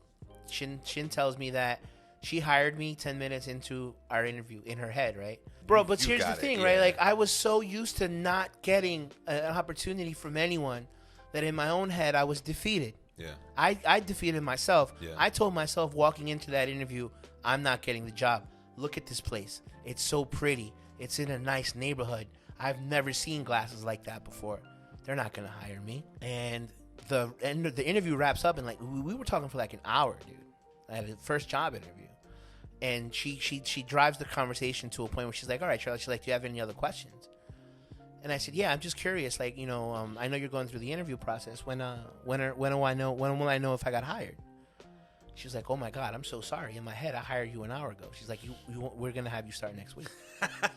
Shin tells me that she hired me 10 minutes into our interview in her head, right? Bro, but here's the thing, right? Like, I was so used to not getting an opportunity from anyone that in my own head, I was defeated. Yeah. I defeated myself. Yeah. I told myself walking into that interview, I'm not getting the job. Look at this place. It's so pretty. It's in a nice neighborhood. I've never seen glasses like that before. They're not going to hire me. And the interview wraps up, and like we were talking for like an hour, dude. I had a first job interview. And she drives the conversation to a point where she's like, all right, Charlie, she's like, do you have any other questions? And I said, yeah, I'm just curious. Like, I know you're going through the interview process. When will I know if I got hired? She's like, oh my God, I'm so sorry. In my head, I hired you an hour ago. She's like, we're going to have you start next week.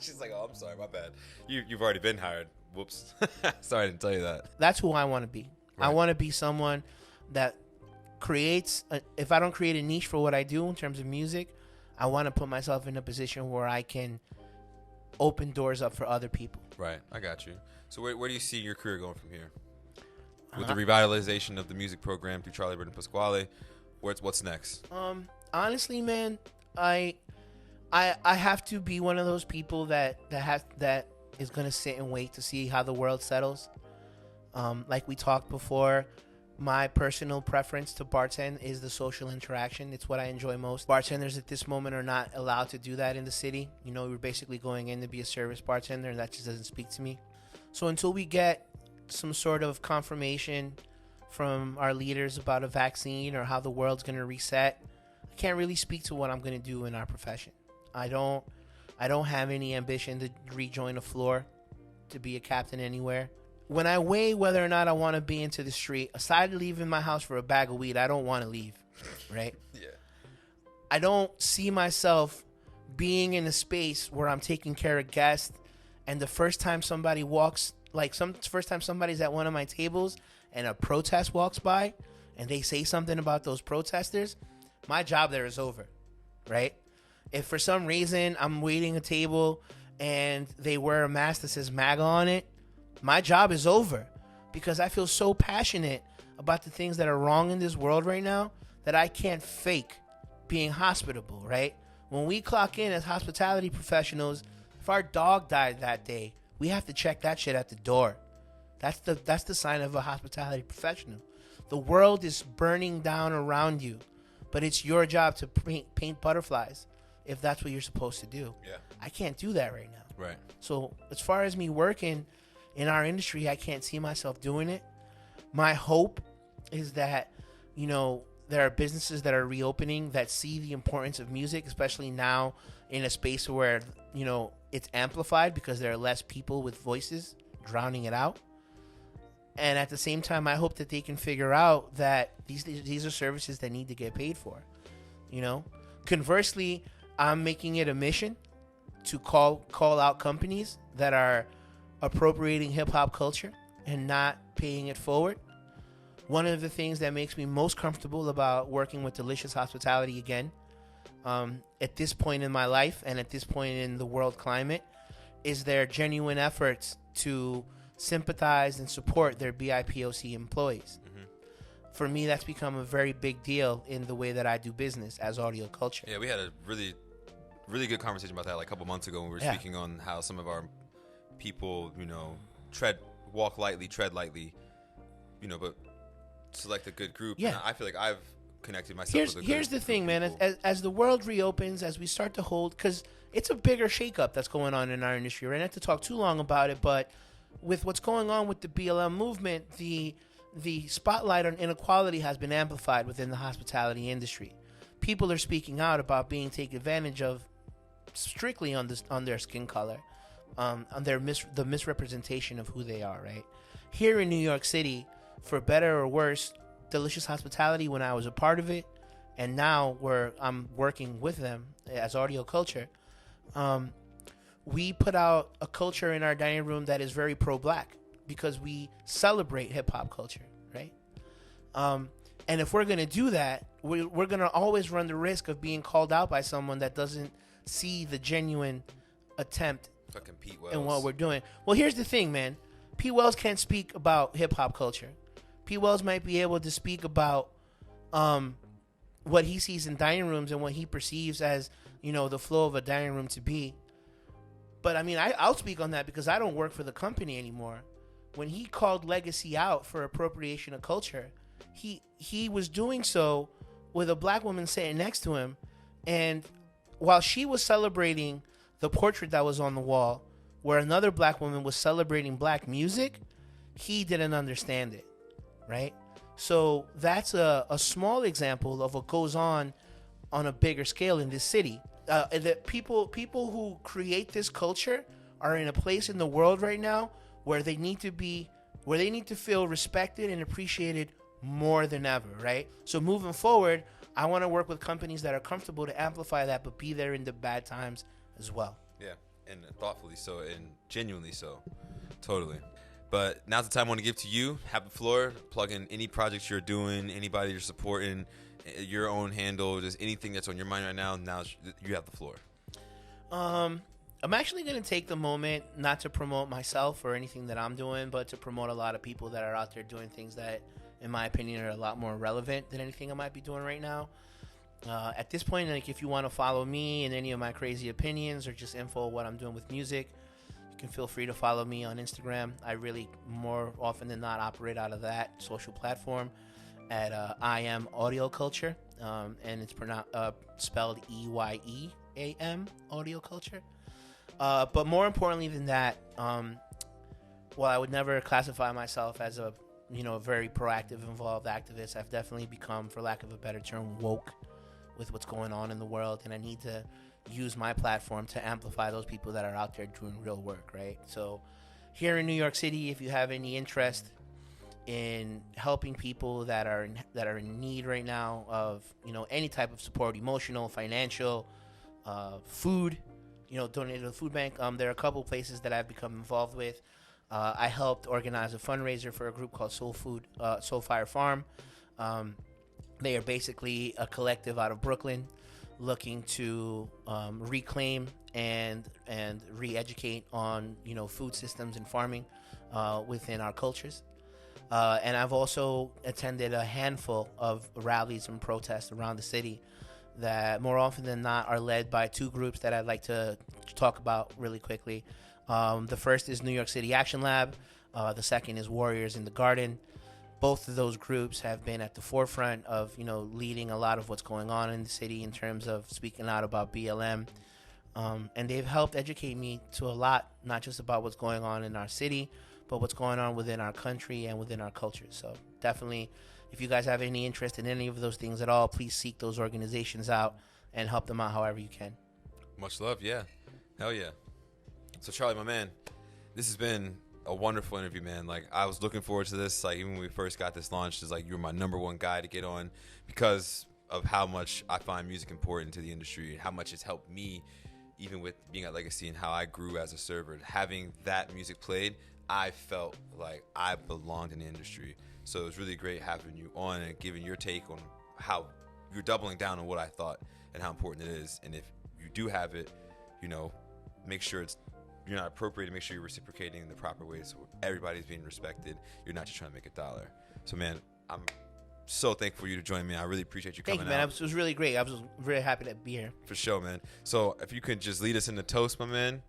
She's like, oh, I'm sorry, my bad. You've already been hired. Whoops. Sorry, I didn't tell you that. That's who I want to be. Right. I want to be someone that creates, if I don't create a niche for what I do in terms of music, I want to put myself in a position where I can open doors up for other people. Right. I got you. So where do you see your career going from here? With the revitalization of the music program through Charlie Bird and Pasquale, what's next? Honestly, man, I have to be one of those people that is going to sit and wait to see how the world settles. Like we talked before, my personal preference to bartend is the social interaction. It's what I enjoy most. Bartenders at this moment are not allowed to do that in the city. We're basically going in to be a service bartender, and that just doesn't speak to me. So until we get some sort of confirmation from our leaders about a vaccine or how the world's going to reset, I can't really speak to what I'm going to do in our profession. I don't have any ambition to rejoin a floor, to be a captain anywhere. When I weigh whether or not I want to be into the street, aside leaving my house for a bag of weed, I don't want to leave, right? Yeah. I don't see myself being in a space where I'm taking care of guests, and the first time somebody walks, first time somebody's at one of my tables and a protest walks by and they say something about those protesters, my job there is over, right? If for some reason I'm waiting a table and they wear a mask that says MAGA on it, my job is over, because I feel so passionate about the things that are wrong in this world right now that I can't fake being hospitable, right? When we clock in as hospitality professionals, if our dog died that day, we have to check that shit at the door. That's the sign of a hospitality professional. The world is burning down around you, but it's your job to paint butterflies if that's what you're supposed to do. Yeah. I can't do that right now. Right. So as far as me working in our industry, I can't see myself doing it. My hope is that, there are businesses that are reopening that see the importance of music, especially now in a space where, it's amplified because there are less people with voices drowning it out. And at the same time, I hope that they can figure out that these are services that need to get paid for. Conversely, I'm making it a mission to call out companies that are appropriating hip hop culture and not paying it forward. One of the things that makes me most comfortable about working with Delicious Hospitality again, at this point in my life and at this point in the world climate, is their genuine efforts to sympathize and support their BIPOC employees. Mm-hmm. For me, that's become a very big deal in the way that I do business as Audio Culture. Yeah, we had a really, really good conversation about that like a couple months ago when we were speaking on how some of our people, walk lightly, tread lightly, but select a good group. Yeah. And I feel like I've connected myself with a good Here's the thing, man. People. As the world reopens, as we start to hold, because it's a bigger shakeup that's going on in our industry. Right? Not to talk too long about it, but with what's going on with the BLM movement, the spotlight on inequality has been amplified within the hospitality industry. People are speaking out about being taken advantage of strictly on their skin color, on the misrepresentation of who they are. Right? Here in New York City, for better or worse, Delicious Hospitality, when I was a part of it, and now I'm working with them as Audio Culture, we put out a culture in our dining room that is very pro-black because we celebrate hip-hop culture, right? And if we're going to do that, we're going to always run the risk of being called out by someone that doesn't see the genuine attempt in what we're doing. Well, here's the thing, man. P. Wells can't speak about hip-hop culture. P. Wells might be able to speak about what he sees in dining rooms and what he perceives as, the flow of a dining room to be. But, I'll speak on that because I don't work for the company anymore. When he called Legacy out for appropriation of culture, he was doing so with a black woman sitting next to him. And while she was celebrating the portrait that was on the wall, where another black woman was celebrating black music, he didn't understand it. Right? So that's a small example of what goes on a bigger scale in this city. That people who create this culture are in a place in the world right now where they need to feel respected and appreciated more than ever, right? So moving forward, I want to work with companies that are comfortable to amplify that, but be there in the bad times as well. Yeah, and thoughtfully so, and genuinely so. Totally. But now's the time I want to give to you. Have the floor. Plug in any projects you're doing, anybody you're supporting, your own handle, just anything that's on your mind right now. Now you have the floor. I'm actually going to take the moment not to promote myself or anything that I'm doing, but to promote a lot of people that are out there doing things that, in my opinion, are a lot more relevant than anything I might be doing right now. At this point, if you want to follow me and any of my crazy opinions or just info on what I'm doing with music, you can feel free to follow me on Instagram. I really, more often than not, operate out of that social platform at I Am Audio Culture, and it's spelled EYEAM Audio Culture. But more importantly than that, while I would never classify myself as a very proactive, involved activist, I've definitely become, for lack of a better term, woke with what's going on in the world, and I need to use my platform to amplify those people that are out there doing real work, right? So here in New York City, if you have any interest in helping people that are in need right now of any type of support, emotional, financial, food, donate to the food bank, there are a couple places that I've become involved with. I helped organize a fundraiser for a group called Soul Fire Farm. They are basically a collective out of Brooklyn looking to reclaim and re-educate on food systems and farming within our cultures. And I've also attended a handful of rallies and protests around the city that more often than not are led by two groups that I'd like to talk about really quickly. The first is New York City Action Lab. The second is Warriors in the Garden. Both of those groups have been at the forefront of, leading a lot of what's going on in the city in terms of speaking out about BLM. And they've helped educate me to a lot, not just about what's going on in our city, but what's going on within our country and within our culture. So definitely, if you guys have any interest in any of those things at all, please seek those organizations out and help them out however you can. Much love, yeah. Hell yeah. So Charlie, my man, this has been a wonderful interview, man. Like, I was looking forward to this. Like, even when we first got this launched, it's like you were my number one guy to get on because of how much I find music important to the industry and how much it's helped me, even with being at Legacy and how I grew as a server. Having that music played, I felt like I belonged in the industry. So it was really great having you on and giving your take on how you're doubling down on what I thought and how important it is. And if you do have it, you know, make sure you're not appropriating, make sure you're reciprocating in the proper way so everybody's being respected. You're not just trying to make a dollar. So, man, I'm so thankful for you to join me. I really appreciate you coming out. Thank you, man. It was really great. I was really happy to be here. For sure, man. So if you could just lead us in the toast, my man.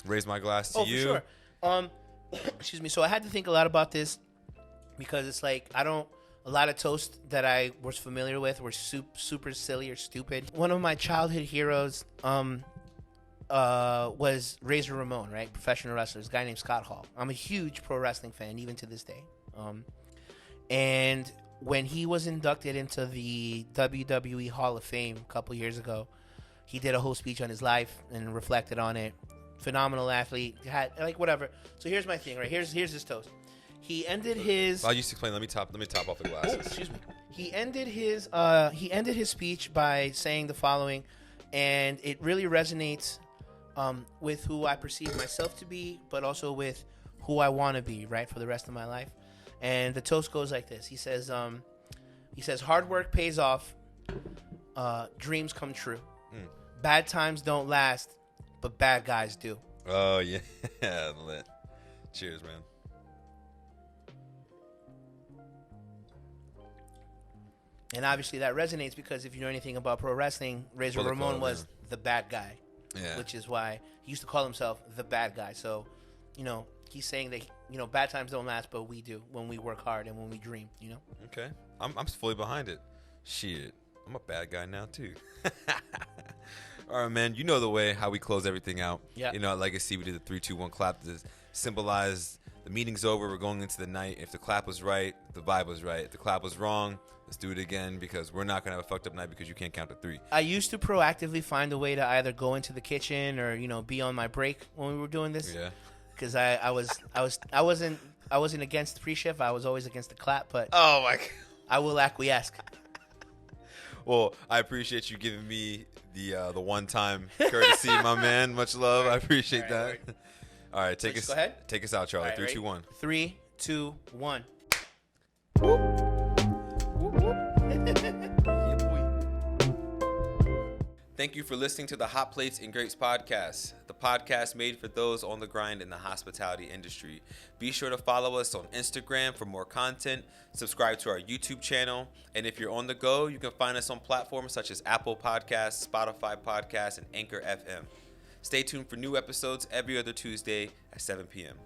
Raise my glass to you. For sure. Excuse me. So I had to think a lot about this because it's like a lot of toasts that I was familiar with were super silly or stupid. One of my childhood heroes was Razor Ramon, right? Professional wrestler, this guy named Scott Hall. I'm a huge pro wrestling fan, even to this day. And when he was inducted into the WWE Hall of Fame a couple years ago, he did a whole speech on his life and reflected on it. Phenomenal athlete, had like whatever. So here's my thing, right? Here's his toast. He ended his. I used to explain. Let me top off the glasses. Oh, excuse me. He ended his speech by saying the following, and it really resonates with who I perceive myself to be, but also with who I want to be, right, for the rest of my life. And the toast goes like this. He says, hard work pays off, dreams come true. Bad times don't last, but bad guys do. Oh, yeah. Lit. Cheers, man. And obviously that resonates because if you know anything about pro wrestling, Razor Ramon was the bad guy, which is why he used to call himself the bad guy. So, you know, he's saying that, you know, bad times don't last, but we do when we work hard and when we dream, you know? Okay. I'm fully behind it. Shit. I'm a bad guy now, too. All right, man. You know the way how we close everything out. Yeah. You know, at Legacy, we did the 3, 2, 1 clap to symbolize the meeting's over. We're going into the night. If the clap was right, the vibe was right. If the clap was wrong, let's do it again because we're not going to have a fucked up night because you can't count to 3. I used to proactively find a way to either go into the kitchen or, you know, be on my break when we were doing this. Yeah. Because I wasn't against the pre-shift. I was always against the clap, but oh my God. I will acquiesce. Well, I appreciate you giving me the one-time courtesy, my man. Much love. I appreciate that. All right, take us out, Charlie. 3, 2, 1. 3, 2, 1. Thank you for listening to the Hot Plates and Grapes podcast, the podcast made for those on the grind in the hospitality industry. Be sure to follow us on Instagram for more content, subscribe to our YouTube channel, and if you're on the go, you can find us on platforms such as Apple Podcasts, Spotify Podcasts, and Anchor FM. Stay tuned for new episodes every other Tuesday at 7 p.m.